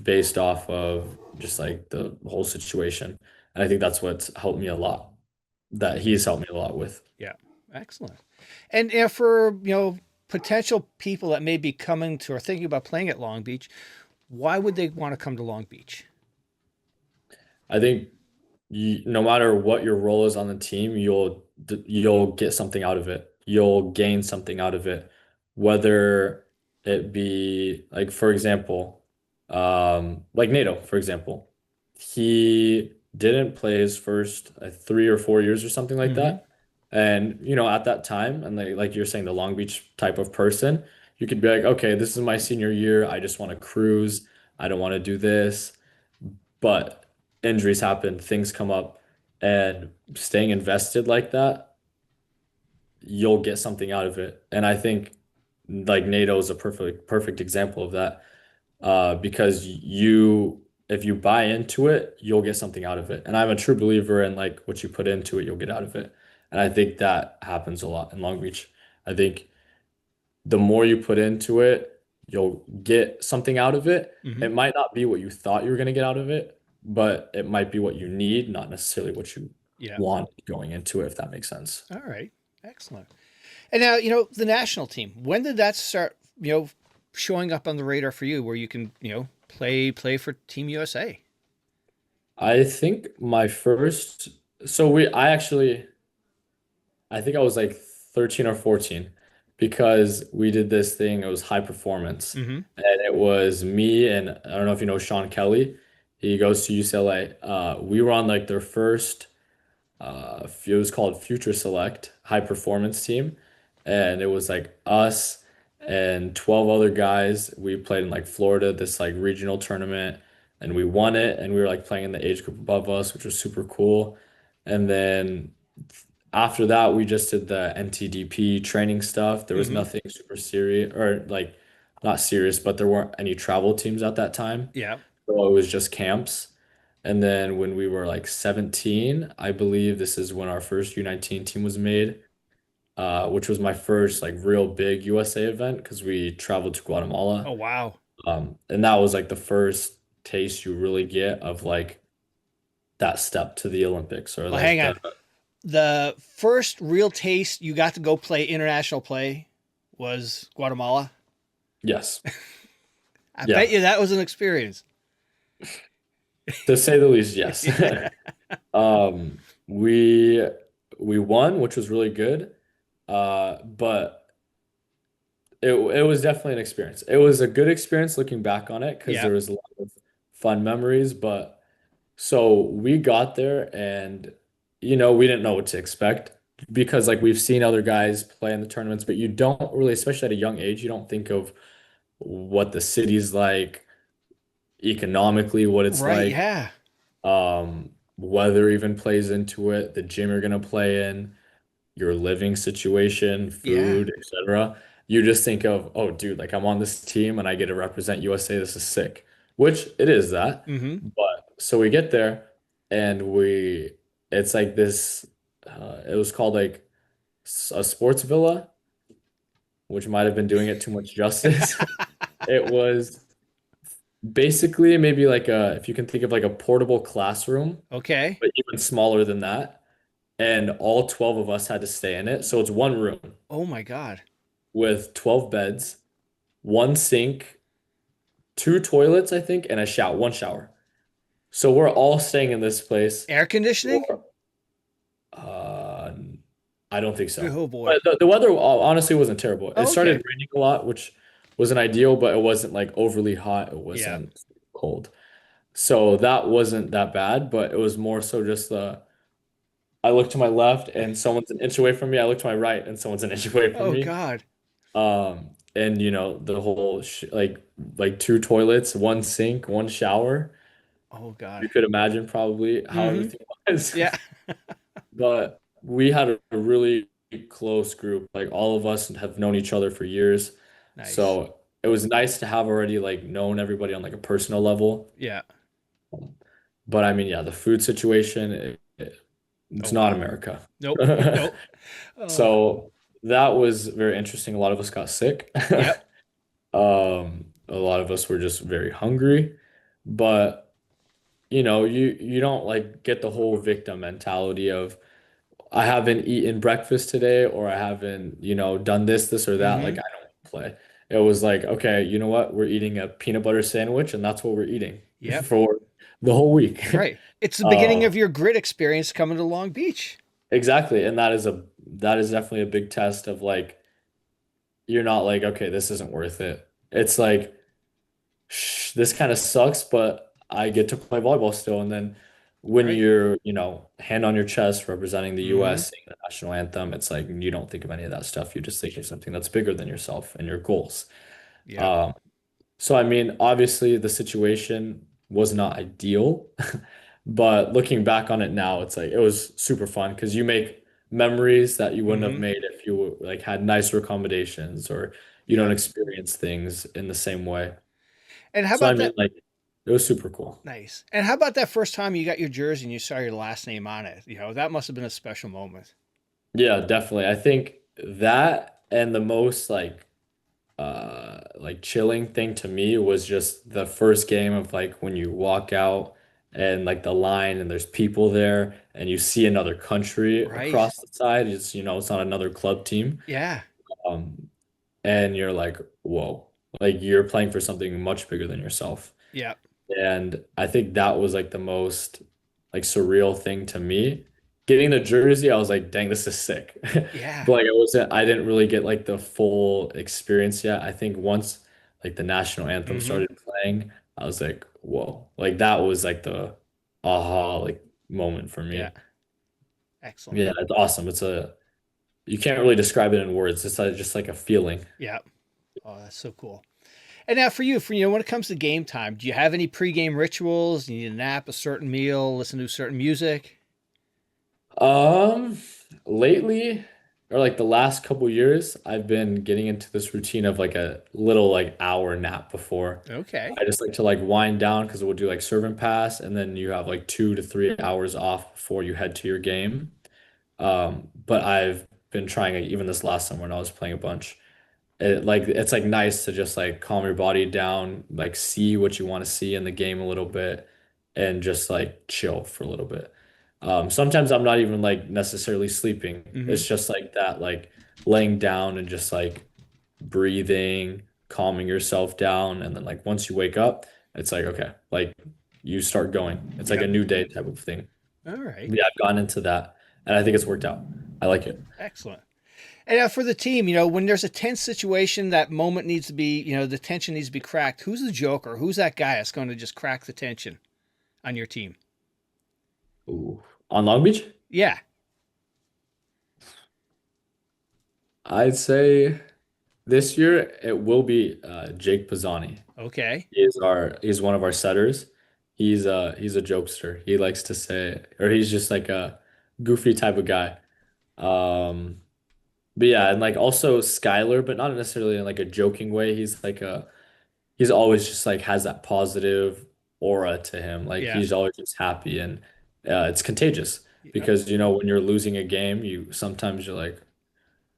based off of just like the whole situation. And I think that's what's helped me a lot. That he's helped me a lot with. Yeah. Excellent. And for, potential people that may be coming to or thinking about playing at Long Beach, why would they want to come to Long Beach? I think no matter what your role is on the team, you'll get something out of it. You'll gain something out of it, whether it be like, for example, like NATO, for example, he didn't play his first 3 or 4 years or something like Mm-hmm. that. And at that time, and like you're saying, the Long Beach type of person, you could be like, okay, this is my senior year. I just want to cruise. I don't want to do this. But injuries happen, things come up, and staying invested like that, you'll get something out of it. And I think like NATO is a perfect example of that. Because if you buy into it, you'll get something out of it. And I'm a true believer in like what you put into it, you'll get out of it. And I think that happens a lot in Long Beach. I think the more you put into it, you'll get something out of it. Mm-hmm. It might not be what you thought you were going to get out of it, but it might be what you need, not necessarily what you Yeah. want going into it, if that makes sense. All right. Excellent. And now, the national team, when did that start, showing up on the radar for you where you can, play for Team USA? I think my first, I think I was like 13 or 14 because we did this thing. It was high performance. Mm-hmm. And it was me and I don't know if you know Shawn Kelly. He goes to UCLA. We were on like their first it was called Future Select High Performance Team, and it was like us and 12 other guys. We played in like Florida, this like regional tournament, and we won it. And we were like playing in the age group above us, which was super cool. And then after that, we just did the NTDP training stuff. There was Mm-hmm. nothing super serious or like not serious, but there weren't any travel teams at that time. Yeah. So it was just camps. And then when we were like 17, I believe this is when our first U19 team was made, which was my first like real big USA event because we traveled to Oh, Guatemala. wow. And that was like the first taste you really get of like that step to the Olympics or Well, hang like on. the, The first real taste you got to go play international play was Guatemala. yes. I bet Yeah. you that was an experience. To say the least, yes. Yeah. Um, we we won, which was really good. But it was definitely an experience. It was a good experience looking back on it because Yeah. there was a lot of fun memories. But so we got there and we didn't know what to expect because like we've seen other guys play in the tournaments, but you don't really, especially at a young age, you don't think of what the city's like economically, what it's Right. like. Yeah. Weather even plays into it, the gym you're gonna play in, your living situation, Yeah. food, etc. You just think of, oh, dude, like I'm on this team and I get to represent USA. This is sick, which it is that. Mm-hmm. But so we get there and it's like this, it was called like a sports villa, which might have been doing it too much justice. It was basically maybe like if you can think of like a portable classroom, Okay. but even smaller than that. And all 12 of us had to stay in it. So it's one room Oh my God. with 12 beds, one sink, two toilets, I think, and one shower. So we're all staying in this place Air conditioning? for, uh, I don't think so. Oh boy. But the weather honestly wasn't terrible. It Oh, started okay. raining a lot, which wasn't ideal, but it wasn't like overly hot. It Yeah. wasn't cold. So that wasn't that bad, but it was more so just I look to my left and someone's an inch away from me. I look to my right and someone's an inch away from Oh me. God. And the whole sh like two toilets, one sink, one shower. Oh God. You could imagine probably how Mm-hmm. everything was. Yeah. But we had a really close group. Like all of us have known each other for years. Nice. So it was nice to have already like known everybody on like a personal level. Yeah. But I mean, yeah, the food situation, Oh it's not wow. America. Nope. Nope. So that was very interesting. A lot of us got sick. Yep. A lot of us were just very hungry, but you don't like get the whole victim mentality of I haven't eaten breakfast today or I haven't, done this or that. Like Mm-hmm. I don't want to play. It was like, okay, you know what? We're eating a peanut butter sandwich and that's what we're eating Yep. for the whole week. Right. It's the beginning Uh, of your grit experience coming to Long Beach. exactly. And that is definitely a big test of like you're not like, okay, this isn't worth it. It's like this kind of sucks, but I get to play volleyball still. And then when Right. you're, hand on your chest representing the Mm-hmm. US, singing the national anthem, it's like you don't think of any of that stuff. You just think of something that's bigger than yourself and your goals. Yep. Um, so I mean, obviously the situation was not ideal, but looking back on it now, it's like it was super fun because you make memories that you wouldn't have Mm-hmm. made if you like had nicer accommodations or you don't Yep. experience things in the same way. And how So I about mean, that? like, it was super cool. Nice. And how about that first time you got your jersey and you saw your last name on it? That must have been a special moment. Yeah, definitely. I think that and the most like chilling thing to me was just the first game of like when you walk out and like the line and there's people there and you see another country Right. across the side. It's not another club team. Yeah. Um, and you're like, whoa, like you're playing for something much bigger than yourself. Yep. And I think that was like the most like surreal thing to me. Getting the jersey, I was like, dang, this is sick. Yeah. But like I didn't really get like the full experience yet. I think once like the national anthem Mm-hmm. started playing, I was like, whoa. Like that was like the aha like moment for Yeah. me. Excellent. Yeah, it's awesome. You can't really describe it in words. It's just like a feeling. Yep. Oh, that's so cool. And now for when it comes to game time, do you have any pregame rituals? You need a nap, a certain meal, listen to certain music? Um, lately, or like the last couple years, I've been getting into this routine of like a little like hour nap before. Okay. I just like to like wind down because we'll do like serve and pass, and then you have like 2 to 3 hours off before you head to your game. But I've been trying it even this last summer when I was playing a bunch. It's like nice to just like calm your body down, like see what you want to see in the game a little bit and just like chill for a little bit. Sometimes I'm not even like necessarily sleeping. Mm-hmm. It's just like that, like laying down and just like breathing, calming yourself down. And then like once you wake up, it's like, okay, like you start going. It's like a Yep. new day type of thing. All right. Yeah, I've gone into that and I think it's worked out. I like it. Excellent. And now for the team, when there's a tense situation, that moment needs to be, the tension needs to be cracked. Who's the joker? Who's that guy that's going to just crack the tension on your team? Ooh. On Long Beach? Yeah. I'd say this year it will be Jake Pisani. Okay. He's one of our setters. He's a jokester. He likes to say, or he's just like a goofy type of guy. Um, but yeah, and like also Skyler, but not necessarily in like a joking way. He's always just like has that positive aura to him. Like Yeah. he's always just happy and it's contagious Yep. because when you're losing a game, you're like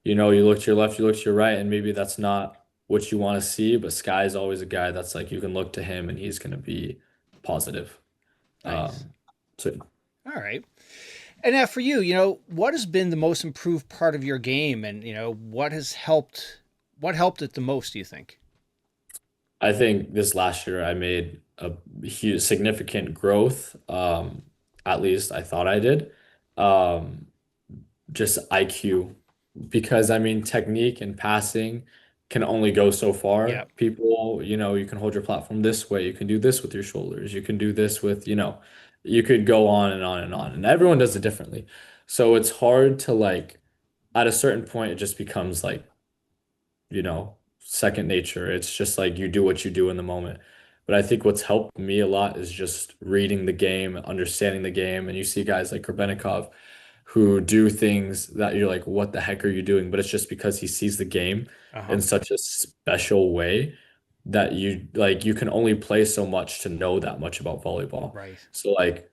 you look to your left, you look to your right, and maybe that's not what you want to see, but Sky is always a guy that's like you can look to him and he's going to be positive. Nice. Um, so All right. And now for you, what has been the most improved part of your game, and what helped it the most, do you think? I think this last year I made a huge, significant growth. At least I thought I did. Um, just IQ, because I mean, technique and passing can only go so far. Yep. People, you can hold your platform this way, you can do this with your shoulders, you can do this with, you could go on and on and on, and everyone does it differently. So it's hard to like, at a certain point, it just becomes like, second nature. It's just like you do what you do in the moment. But I think what's helped me a lot is just reading the game, understanding the game, and you see guys like Kurbenikov who do things that you're like, what the heck are you doing? But it's just because he sees the game Uh huh. in such a special way. that you can only play so much to know that much about volleyball. Right. So like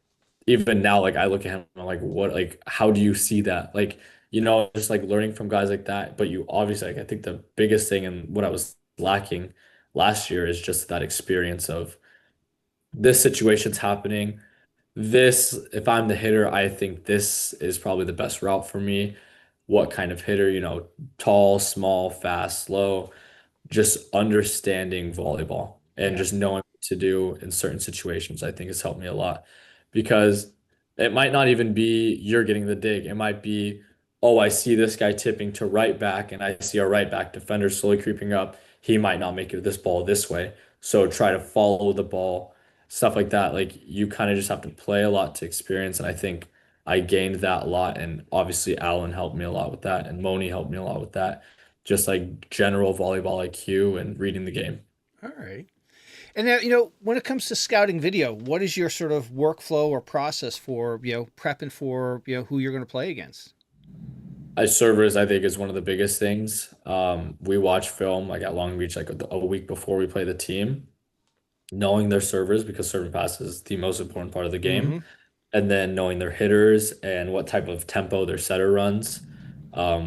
even now, like I look at him, I'm like, what, like, how do you see that? Like, just like learning from guys like that. But you obviously, like, I think the biggest thing and what I was lacking last year is just that experience of this situation's happening. This, if I'm the hitter, I think this is probably the best route for me. What kind of hitter, tall, small, fast, slow, just understanding volleyball and Yeah. just knowing what to do in certain situations, I think has helped me a lot because it might not even be you're getting the dig. It might be, oh, I see this guy tipping to right back and I see our right back defender slowly creeping up. He might not make it this ball this way. So try to follow the ball, stuff like that. Like you kind of just have to play a lot to experience. And I think I gained that a lot. And obviously, Alan helped me a lot with that. And Moni helped me a lot with that, just like general volleyball IQ and reading the game. All right. And now, when it comes to scouting video, what is your sort of workflow or process for, prepping for, who you're going to play against? As servers, I think is one of the biggest things. We watch film like at Long Beach like a week before we play the team, knowing their servers because serving pass is the most important part of the game, Mm-hmm. and then knowing their hitters and what type of tempo their setter runs,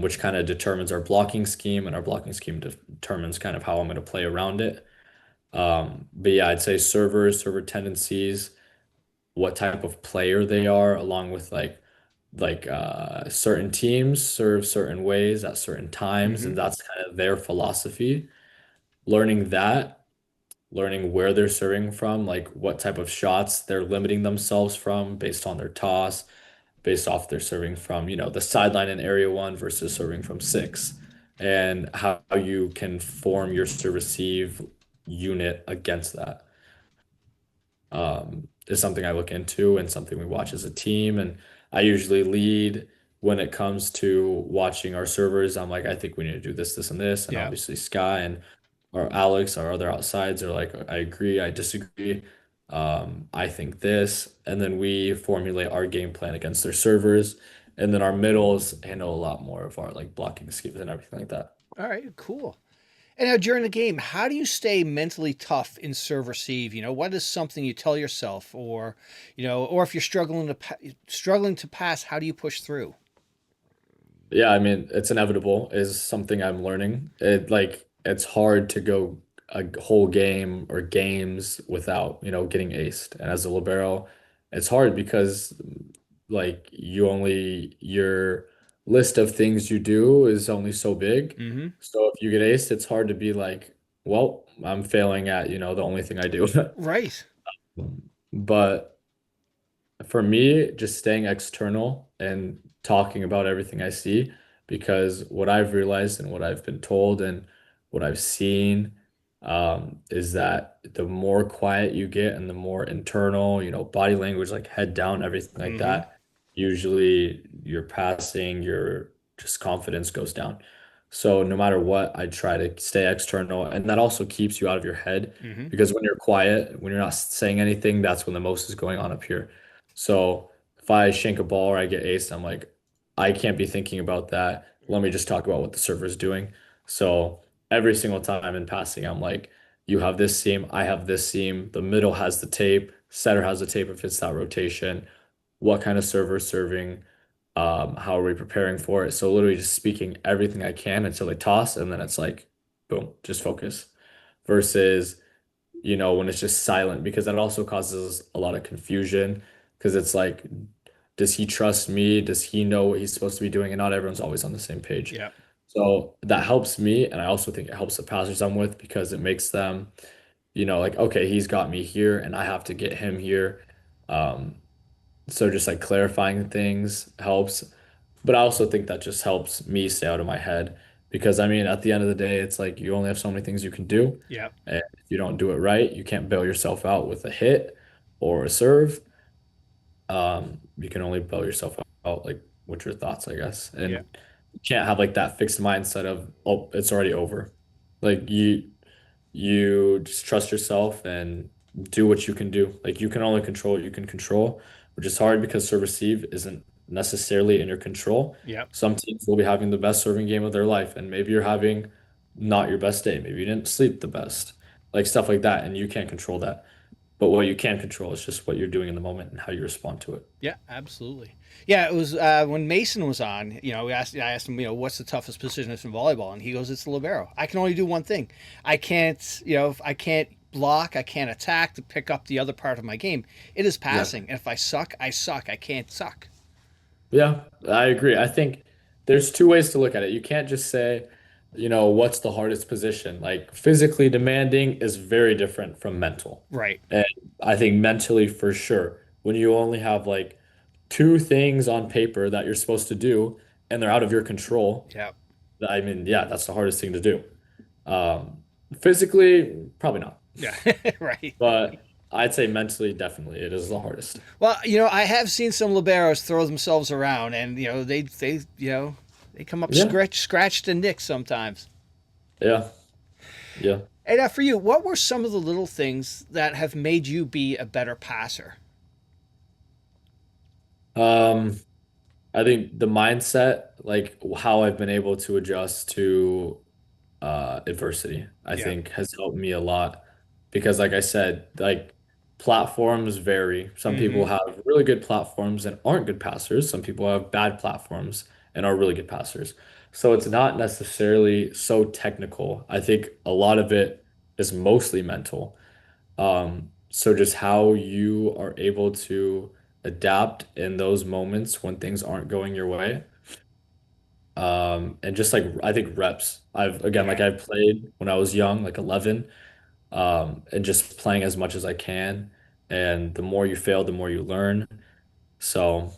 which kind of determines our blocking scheme, and our blocking scheme determines kind of how I'm going to play around it. But yeah, I'd say servers, server tendencies, what type of player they are, along with certain teams serve certain ways at certain times, Mm-hmm. and that's kind of their philosophy. Learning that, learning where they're serving from, like what type of shots they're limiting themselves from based on their toss, based off they're serving from, the sideline in area one versus serving from six, and how you can form your serve receive unit against that is something I look into and something we watch as a team. And I usually lead when it comes to watching our servers. I'm like, I think we need to do this, this, and this. And Yeah. obviously, Sky and or Alex, our other outsides, are like, I agree, I disagree. I think this. And then we formulate our game plan against their servers. And then our middles handle a lot more of our like blocking schemes and everything like that. All right. Cool. And now during the game, how do you stay mentally tough in serve receive? What is something you tell yourself, or or if you're struggling to pass, how do you push through? Yeah, I mean, it's inevitable is something I'm learning. It's hard to go a whole game or games without, getting aced. And as a libero, it's hard because like your list of things you do is only so big. Mm-hmm. So if you get aced, it's hard to be like, well, I'm failing at, the only thing I do. Right. But for me, just staying external and talking about everything I see, because what I've realized and what I've been told and what I've seen, is that the more quiet you get and the more internal, body language, like head down, everything like Mm-hmm. that, usually your passing, your just confidence goes down. So no matter what, I try to stay external, and that also keeps you out of your head Mm-hmm. because when you're quiet, when you're not saying anything, that's when the most is going on up here. So if I shank a ball or I get aced, I'm like, I can't be thinking about that. Let me just talk about what the server's doing. So every single time in passing, I'm like, you have this seam, I have this seam, the middle has the tape, setter has the tape if it's that rotation. What kind of server serving? How are we preparing for it? So literally just speaking everything I can until they toss, and then it's like, boom, just focus. Versus when it's just silent, because that also causes a lot of confusion because it's like, does he trust me? Does he know what he's supposed to be doing? And not everyone's always on the same page. Yeah. So that helps me. And I also think it helps the passers I'm with because it makes them, like, okay, he's got me here and I have to get him here. Um, so just like clarifying things helps. But I also think that just helps me stay out of my head because I mean, at the end of the day, it's like you only have so many things you can do. Yeah. And if you don't do it right, you can't bail yourself out with a hit or a serve. You can only bail yourself out like with your thoughts, I guess. Yeah. And you can't have like that fixed mindset of, oh, it's already over. Like you just trust yourself and do what you can do. Like you can only control what you can control, which is hard because serve receive isn't necessarily in your control. Yeah. Some teams will be having the best serving game of their life, and maybe you're having not your best day. Maybe you didn't sleep the best. like stuff like that, and you can't control that. But what you can control is just what you're doing in the moment and how you respond to it. Yeah, absolutely. Yeah, it was when Mason was on. I asked him, what's the toughest position in volleyball, and he goes, "It's the libero. I can only do one thing. I can't, I can't block. I can't attack to pick up the other part of my game. It is Yeah. passing. And if I suck, I suck. I can't suck." Yeah, I agree. I think there's two ways to look at it. You can't just say, what's the hardest position? Like physically demanding is very different from mental. Right. And I think mentally for sure, when you only have like two things on paper that you're supposed to do and they're out of your control, Yeah. I mean, yeah, that's the hardest thing to do. Um, Physically, probably not. Yeah. Right. But I'd say mentally, definitely, it is the hardest. Well, I have seen some liberos throw themselves around, and they come up Yeah, scratched and nicked sometimes. yeah, yeah. And for you, what were some of the little things that have made you be a better passer? Um, I think the mindset, like how I've been able to adjust to adversity, I Yeah. think has helped me a lot because, like I said, like platforms vary. Some people Mm-hmm. have really good platforms and aren't good passers. Some people have bad platforms and are really good passers. So it's not necessarily so technical. I think a lot of it is mostly mental. So just how you are able to adapt in those moments when things aren't going your way. And just like I think reps. I've again like Yeah. I've played when I was young, like 11, and just playing as much as I can. And the more you fail, the more you learn. So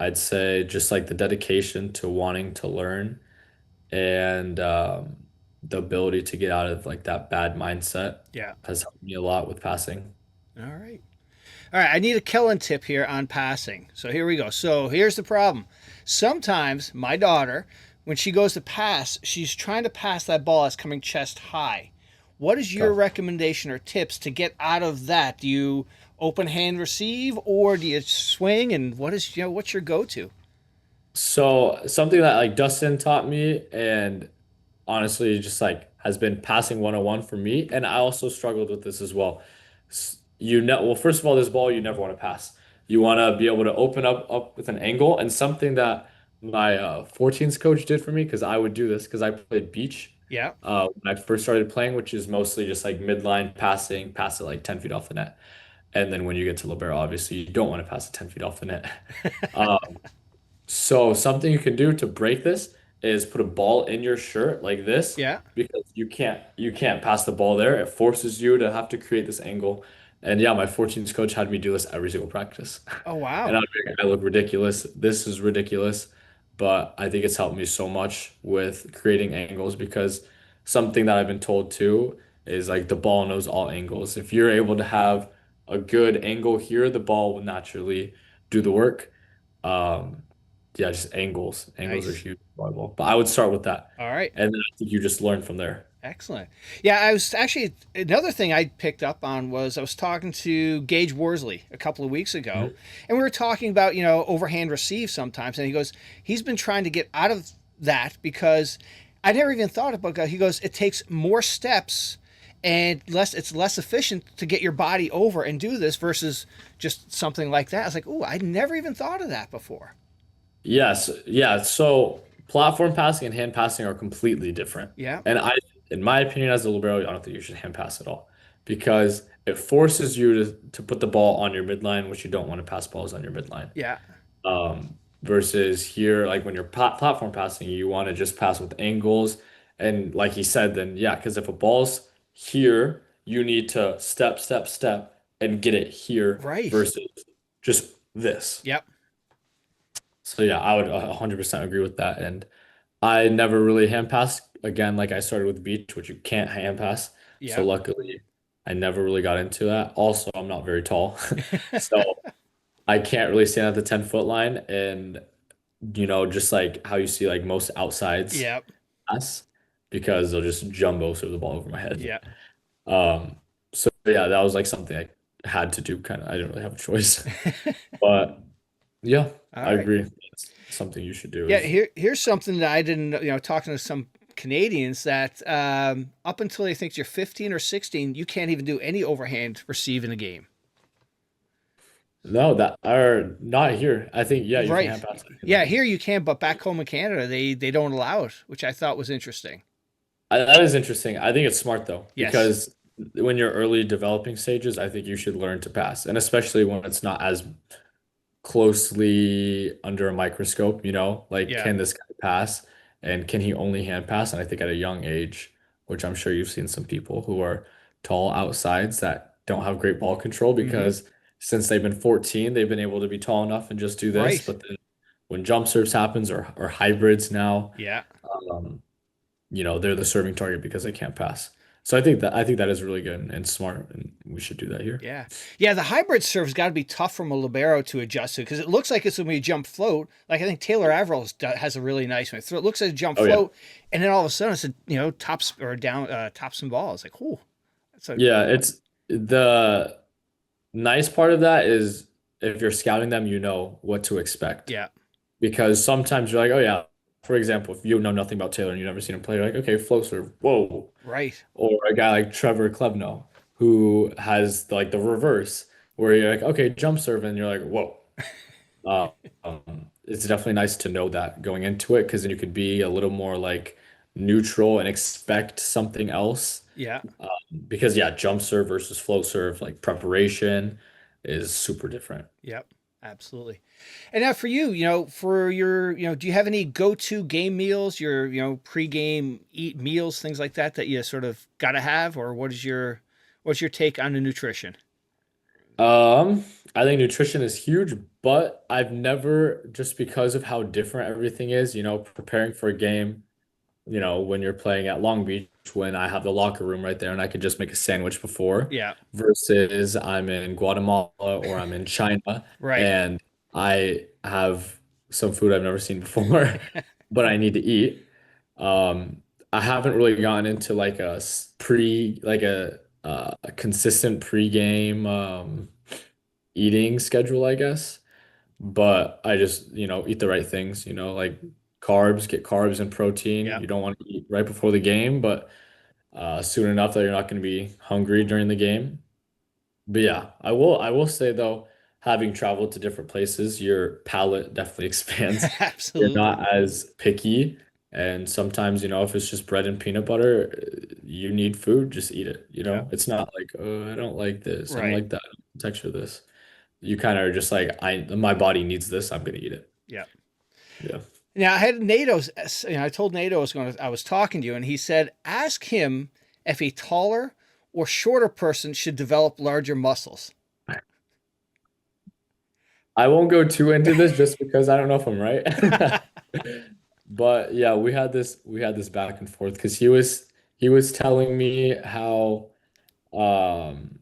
I'd say just like the dedication to wanting to learn and the ability to get out of like that bad mindset Yeah. has helped me a lot with passing. All right. All right. I need a Kellen tip here on passing. So here we go. So here's the problem. Sometimes my daughter, when she goes to pass, she's trying to pass that ball that's coming chest high. What is your Okay. recommendation or tips to get out of that? Do you open hand receive, or do you swing? And what's your go to? So something that like Dustin taught me and honestly just like has been passing 101 for me, and I also struggled with this as well. Well, first of all, this ball you never want to pass. You want to be able to open up with an angle, and something that my 14s coach did for me because I would do this because I played beach Yeah. when I first started playing, which is mostly just like midline passing, pass it like 10 feet off the net. And then when you get to libero, obviously you don't want to pass it 10 feet off the net. So something you can do to break this is put a ball in your shirt like this Yeah. because you can't pass the ball there. It forces you to have to create this angle. And yeah, my 14s coach had me do this every single practice. Oh And wow. I'd be like, I look ridiculous. This is ridiculous. But I think it's helped me so much with creating angles because something that I've been told too is like the ball knows all angles. If you're able to have a good angle here, the ball will naturally do the work. Um, yeah, just angles. Angles are Nice. huge in volleyball. But I would start with that. All right. And then I think you just learn from there. Excellent. Yeah, I was actually another thing I picked up on was I was talking to Gage Worsley a couple of weeks ago, Mhm. and we were talking about overhand receive sometimes, and he goes he's been trying to get out of that because I never even thought about it. He goes it takes more steps and it's less efficient to get your body over and do this versus just something like that. I was like, ooh, I never even thought of that before. Yes, yeah. So platform passing and hand passing are completely different. Yeah, And in my opinion, as a libero, I don't think you should hand pass at all because it forces you to put the ball on your midline, which you don't want to pass balls on your midline. yeah, Versus here, like when you're platform passing, you want to just pass with angles. And like he said, then yeah, because if a ball's here, you need to step, step, step and get it here right. versus just this. Yep, So yeah, I would 100% agree with that. And I never really hand passed again, like I started with beach, which you can't hand pass. So yep. luckily, I never really got into that. Also, I'm not very tall. So I can't really stand at the 10-foot line and just like how you see like most outsides Yep, pass because they'll just jumbo throw the ball over my head. yep. So yeah, that was like something I had to do kind of. I didn't really have a choice. But yeah, All I right. agree. It's something you should do Yeah, is here's something that I didn't, talking to some Canadians that up until I think you're 15 or 16, you can't even do any overhand receive in a game. No, that are not here. I think yeah, you can Right. hand pass in the Yeah, game. here you can, but back home in Canada, they don't allow it, which I thought was interesting. That is interesting. I think it's smart though, Yes. because when you're early developing stages, I think you should learn to pass, and especially when it's not as closely under a microscope, like Yeah. can this guy pass and can he only hand pass? And I think at a young age, which I'm sure you've seen some people who are tall outsides that don't have great ball control Mm-hmm. because since they've been 14, they've been able to be tall enough and just do this. Right. But then when jump serves happens or hybrids now, Yeah. um, they're the serving target because they can't pass. So I think that is really good and smart, and we should do that here. Yeah. Yeah. The hybrid serve's got to be tough from a libero to adjust to because it looks like it's when we jump float. Like I think Taylor Averell's has a really nice one. So it looks like a jump Oh yeah. float, and then all of a sudden it's a tops or down tops and balls. Like, oh, that's a Yeah, it's the nice part of that is if you're scouting them, you know what to expect. yeah. Because sometimes you're like, oh yeah, for example, if you know nothing about Taylor and you've never seen him play, you're like, okay, float serve, whoa. Right. Or a guy like Trevor Klebno, who has like the reverse, where you're like, okay, jump serve, and you're like, whoa. Uh, it's definitely nice to know that going into it, because then you could be a little more like neutral and expect something else. Yeah. Because yeah, jump serve versus float serve, like preparation is super different. Yep. Absolutely. And now for you, for your, do you have any go-to game meals, your, pre-game eat meals, things like that that you sort of got to have, or what's your take on the nutrition? Um, I think nutrition is huge, but I've never, just because of how different everything is, preparing for a game, when you're playing at Long Beach, when I have the locker room right there and I could just make a sandwich before, Yeah. versus I'm in Guatemala or I'm in China Right. and I have some food I've never seen before, but I need to eat. Um, I haven't really gotten into like a consistent pregame eating schedule, I guess. But I just, eat the right things, like get carbs and protein. Yeah. You don't want to eat right before the game, but soon enough that you're not going to be hungry during the game. But yeah, I will say though, having traveled to different places, your palate definitely expands. You're Absolutely. not as picky. And sometimes, if it's just bread and peanut butter, you need food, just eat it, Yeah. It's not like, oh, I don't like this. I don't Right. like that texture of this. You kind of are just like, my body needs this, I'm gonna eat it. Yeah. Yeah. Now I had NATO's, I told NATO I was talking to you, and he said, ask him if a taller or shorter person should develop larger muscles. I won't go too into this just because I don't know if I'm right. But yeah, we had this back and forth because he was telling me how um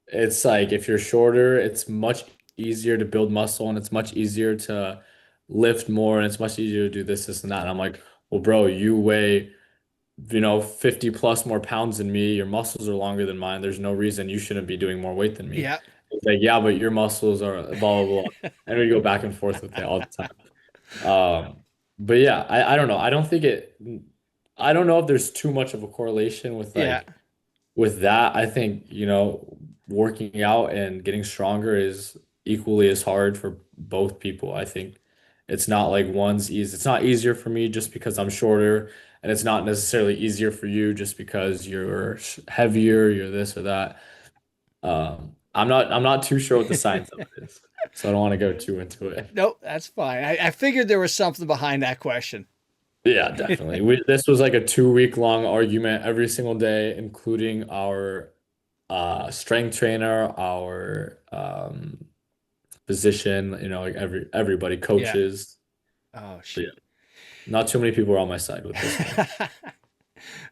it's like if you're shorter, it's much easier to build muscle and it's much easier to lift more and it's much easier to do this, and that. And I'm like, well, bro, you weigh 50 plus more pounds than me. Your muscles are longer than mine. There's no reason you shouldn't be doing more weight than me. Yeah. It's like, yeah, but your muscles are blah, blah, blah. And we go back and forth with it all the time. But yeah, I don't know. I don't know if there's too much of a correlation with Yeah. that. I think, working out and getting stronger is equally as hard for both people. I think it's not like one's easy. It's not easier for me just because I'm shorter, and it's not necessarily easier for you just because you're heavier, you're this or that. I'm not too sure what the science of it is, so I don't want to go too into it. Nope, that's fine. I figured there was something behind that question. Yeah, definitely. This was like a 2 week long argument every single day, including our strength trainer, our physician, like everybody, Yeah. coaches. Oh But yeah, shoot. not too many people are on my side with this one.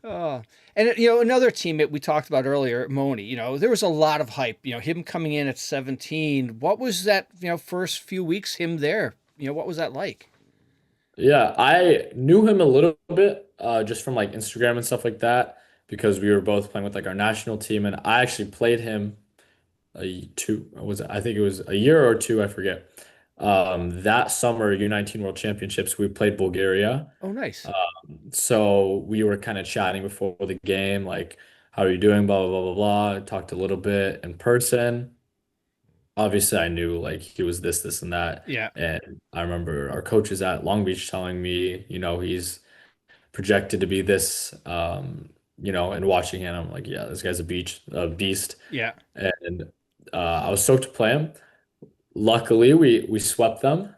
Oh, and another teammate we talked about earlier, Moni. There was a lot of hype. Him coming in at 17. What was that? First few weeks him there. What was that like? Yeah, I knew him a little bit just from like Instagram and stuff like that because we were both playing with like our national team, and I actually played him I think it was a year or two, I forget. That summer U19 World Championships, we played Bulgaria. Oh, nice. So we were kind of chatting before the game, like, how are you doing? Blah, blah, blah, blah, blah. Talked a little bit in person. Obviously, I knew like he was this, this, and that. Yeah. And I remember our coaches at Long Beach telling me, he's projected to be this, and watching him, I'm like, yeah, this guy's a beast. Yeah. And I was stoked to play him. Luckily, we swept them.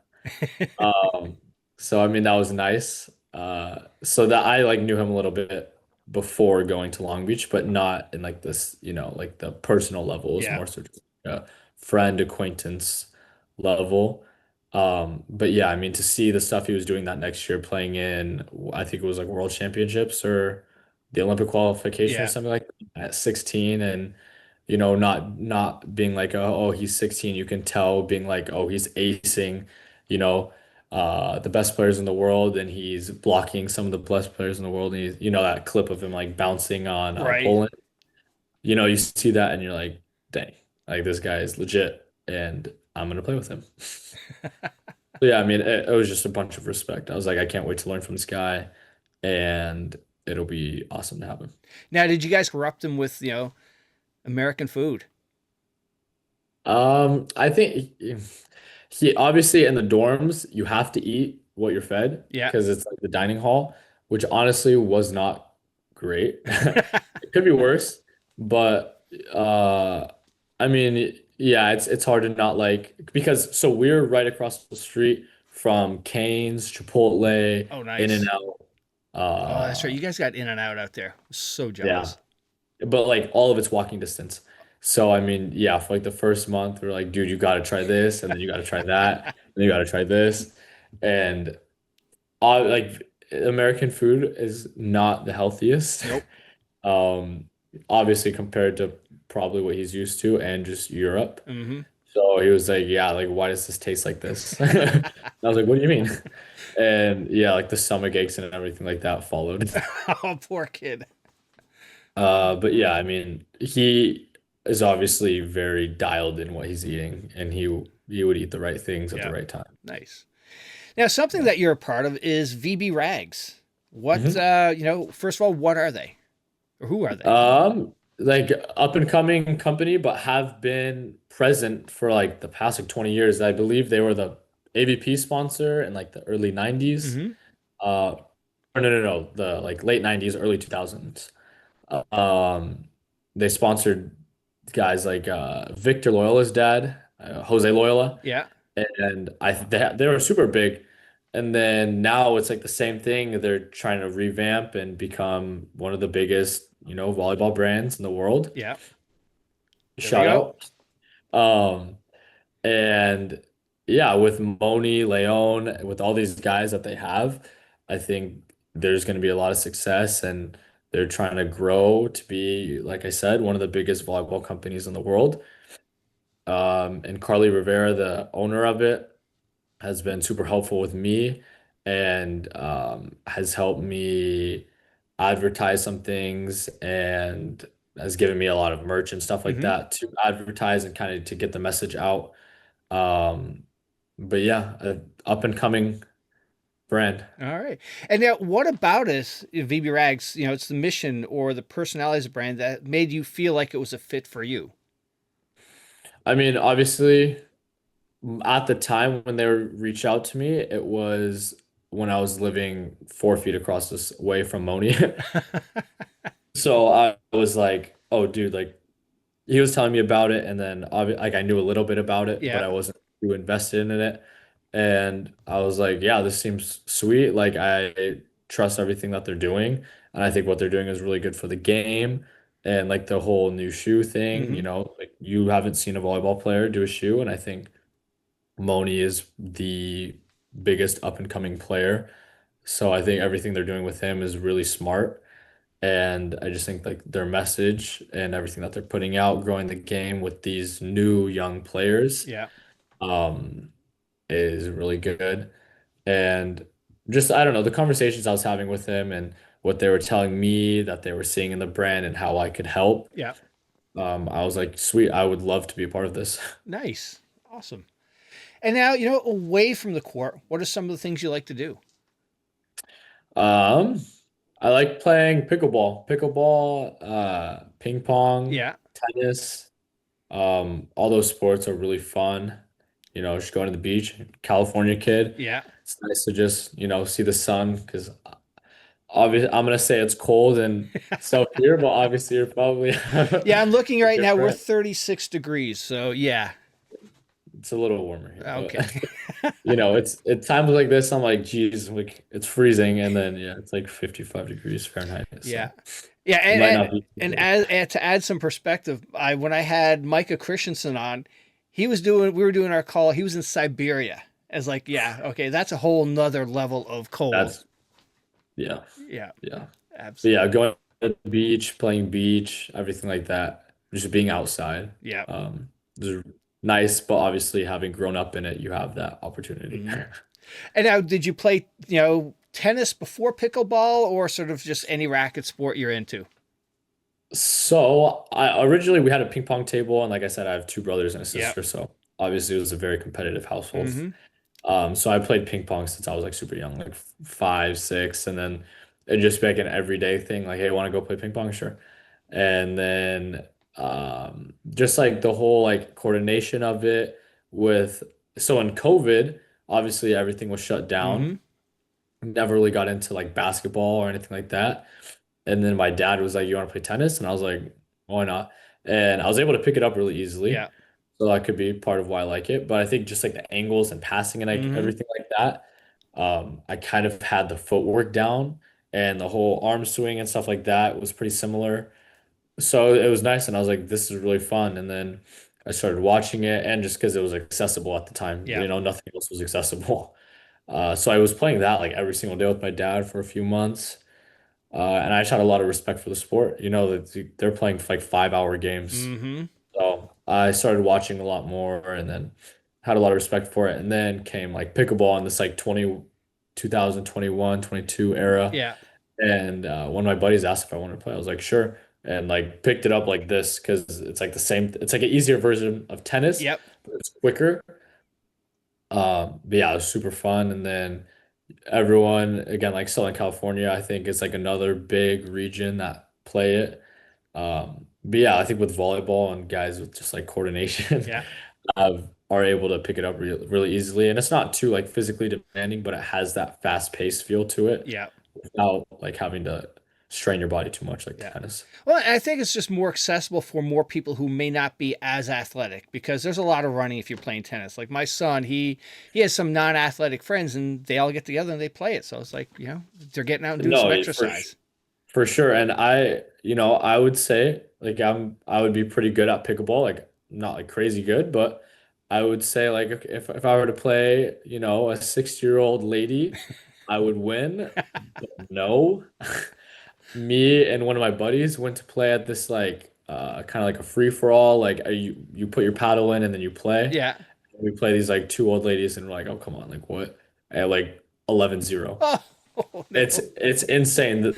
Um, so I mean that was nice. So that I like knew him a little bit before going to Long Beach, but not in like this, like the personal level. It was Yeah. more so just a friend acquaintance level. But yeah, I mean to see the stuff he was doing that next year, playing in, I think it was like World Championships or the Olympic qualification or Yeah. something like that at 16, and not being like, oh, he's 16. You can tell being like, oh, he's acing, you know, the best players in the world, and he's blocking some of the best players in the world. And he's, that clip of him like bouncing on Right. Poland. You see that and you're like, dang, like this guy is legit, and I'm gonna play with him. So yeah, I mean, it was just a bunch of respect. I was like, I can't wait to learn from this guy, and it'll be awesome to have him. Now, did you guys corrupt them with, American food? I think he obviously in the dorms you have to eat what you're fed Yeah. because it's like the dining hall, which honestly was not great. It could be worse, but I mean, yeah, it's hard to not like because so we're right across the street from Cane's, Chipotle, Oh, In and nice. Out. Oh, that's right. You guys got In and Out there. So Yeah, jealous. but like all of it's walking distance. So I mean, yeah, for like the first month, we're like, dude, you gotta try this, and then you gotta try that, and you gotta try this, and like American food is not the healthiest. Nope. Um, Obviously compared to probably what he's used to and just Europe. Mm-hmm. So he was like, yeah, like why does this taste like this? I was like, what do you mean? And yeah, like the stomach aches and everything like that followed. Oh, poor kid. But yeah, I mean, he is obviously very dialed in what he's eating, and he would eat the right things at the Yeah. right time. Nice. Now, something Yeah. that you're a part of is VB Rags. What, Mhm. first of all, what are they? Or who are they? Like up and coming company, but have been present for like the past like 20 years. I believe they were the AVP sponsor in like the early 90s. Mm-hmm. Or no, the like late 90s, early 2000s. Um, they sponsored guys like Victor Loyola's dad, Jose Loyola, Yeah. and they were super big. And then now it's like the same thing. They're trying to revamp and become one of the biggest, volleyball brands in the world. Yeah. There we Shout go. out. Um, and yeah, with Moni, Leon, with all these guys that they have, I think there's going to be a lot of success, and they're trying to grow to be, like I said, one of the biggest volleyball companies in the world. And Carly Rivera, the owner of it, has been super helpful with me and has helped me advertise some things and has given me a lot of merch and stuff like Mm-hmm. that to advertise and kind of to get the message out. Um, but yeah, up and coming brand. All right. And now, what about it, VB Rags? It's the mission or the personalities of the brand that made you feel like it was a fit for you. I mean, obviously, at the time when they reached out to me, it was when I was living 4 feet across this way from Moni. So I was like, oh, dude, like he was telling me about it, and then like I knew a little bit about it, but Yeah. I wasn't too invested in it. And I was like, yeah, this seems sweet. Like I trust everything that they're doing, and I think what they're doing is really good for the game. And like the whole new shoe thing, Mm-hmm. like you haven't seen a volleyball player do a shoe, and I think Moni is the biggest up and coming player. So I think everything they're doing with him is really smart. And I just think like their message and everything that they're putting out, growing the game with these new young players, Yeah. um, is really good. And just I don't know, the conversations I was having with him and what they were telling me that they were seeing in the brand and how I could help. Yeah. I was like, sweet, I would love to be a part of this. Nice. Awesome. And now, away from the court, what are some of the things you like to do? Um, I like playing pickleball, ping pong, Yeah, tennis. All those sports are really fun. Just going to the beach. California kid. yeah. It's nice to just, see the sun because obviously I'm gonna say it's cold and stuff here, but obviously you're probably Yeah, I'm looking right now. We're different. 36 degrees. So, yeah. It's a little warmer here, Okay. but it's times like this. I'm like, geez, like it's freezing, and then yeah, it's like 55 degrees Fahrenheit. Yeah. So Yeah, it and might not be too good. to add some perspective, when I had Micah Christensen on, we were doing our call. He was in Siberia. As like, yeah, okay, that's a whole nother level of cold. That's yeah, Yeah, yeah. But yeah, absolutely. going to the beach, playing beach, everything like that, just being outside. Yeah. Is nice, but obviously having grown up in it, you have that opportunity. Hmm. And now, did you play, tennis before pickleball, or sort of just any racket sport you're into? So I originally we had a ping pong table, and like I said, I have two brothers and a Yeah. sister, so obviously it was a very competitive household. Hmm. So I played ping pong since I was like super young, like 5, 6, and then it just became an everyday thing. Like, hey, want to go play ping pong? Sure. And then just like the whole like coordination of it with so in COVID, obviously everything was shut down. Hmm. Never really got into like basketball or anything like that. And then my dad was like, "You want to play tennis?" And I was like, "Why not?" And I was able to pick it up really easily. Yeah. So that could be part of why I like it. But I think just like the angles and passing and like Hmm. everything like that, I kind of had the footwork down and the whole arm swing and stuff like that was pretty similar. So it was nice, and I was like, "This is really fun." And then I started watching it, and just because it was accessible at the time, Yeah. nothing else was accessible. So I was playing that like every single day with my dad for a few months. And I just had a lot of respect for the sport. That they're playing like 5-hour games. Hmm. So I started watching a lot more and then had a lot of respect for it. And then came like pickleball in this like 2021, 22 era. Yeah. And one of my buddies asked if I wanted to play. I was like, sure. And like picked it up like this because it's like the same, it's like an easier version of tennis, Yep. but it's quicker. But yeah, it was super fun. And then everyone, again, like Southern California, I think is like another big region that play it. But yeah, I think with volleyball and guys with just like coordination, Yeah. are able to pick it up really easily. And it's not too like physically demanding, but it has that fast-paced feel to it Yeah. without like having to strain your body too much like Yeah. tennis. Well, I think it's just more accessible for more people who may not be as athletic because there's a lot of running if you're playing tennis. Like my son, he has some non-athletic friends and they all get together and they play it. So it's like, they're getting out and doing some No, exercise. for sure. And I would say like I would be pretty good at pickleball, like not like crazy good, but I would say like okay, if I were to play, a 60-year-old lady, I would win. But no. Me and one of my buddies went to play at this like kind of like a free for all, like you put your paddle in and then you play. Yeah. We play these like two old ladies and we're like, oh come on, like what? At like 11-0. Oh, It's no. it's insane.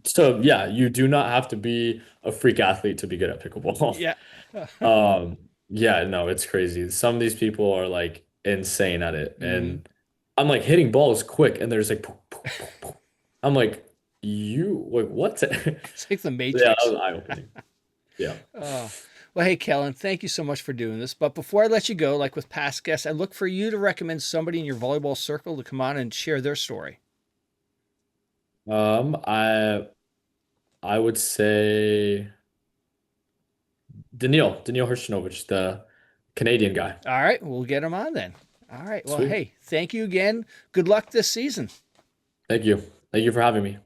So yeah, you do not have to be a freak athlete to be good at pickleball. Yeah. Yeah, no, it's crazy. Some of these people are like insane at it, Hmm. and I'm like hitting balls quick, and there's like, poof, poof, poof, poof. I'm like, you like what? It's like the Yeah, that Matrix. was eye-opening. Yeah. Oh. Well, hey, Kellen, thank you so much for doing this. But before I let you go, like with past guests, I look for you to recommend somebody in your volleyball circle to come on and share their story. Um, I I would say Daniil Hershnovich, the Canadian guy. All right, we'll get them on then. All right. Well, Sweet. hey, thank you again. Good luck this season. Thank you. Thank you for having me.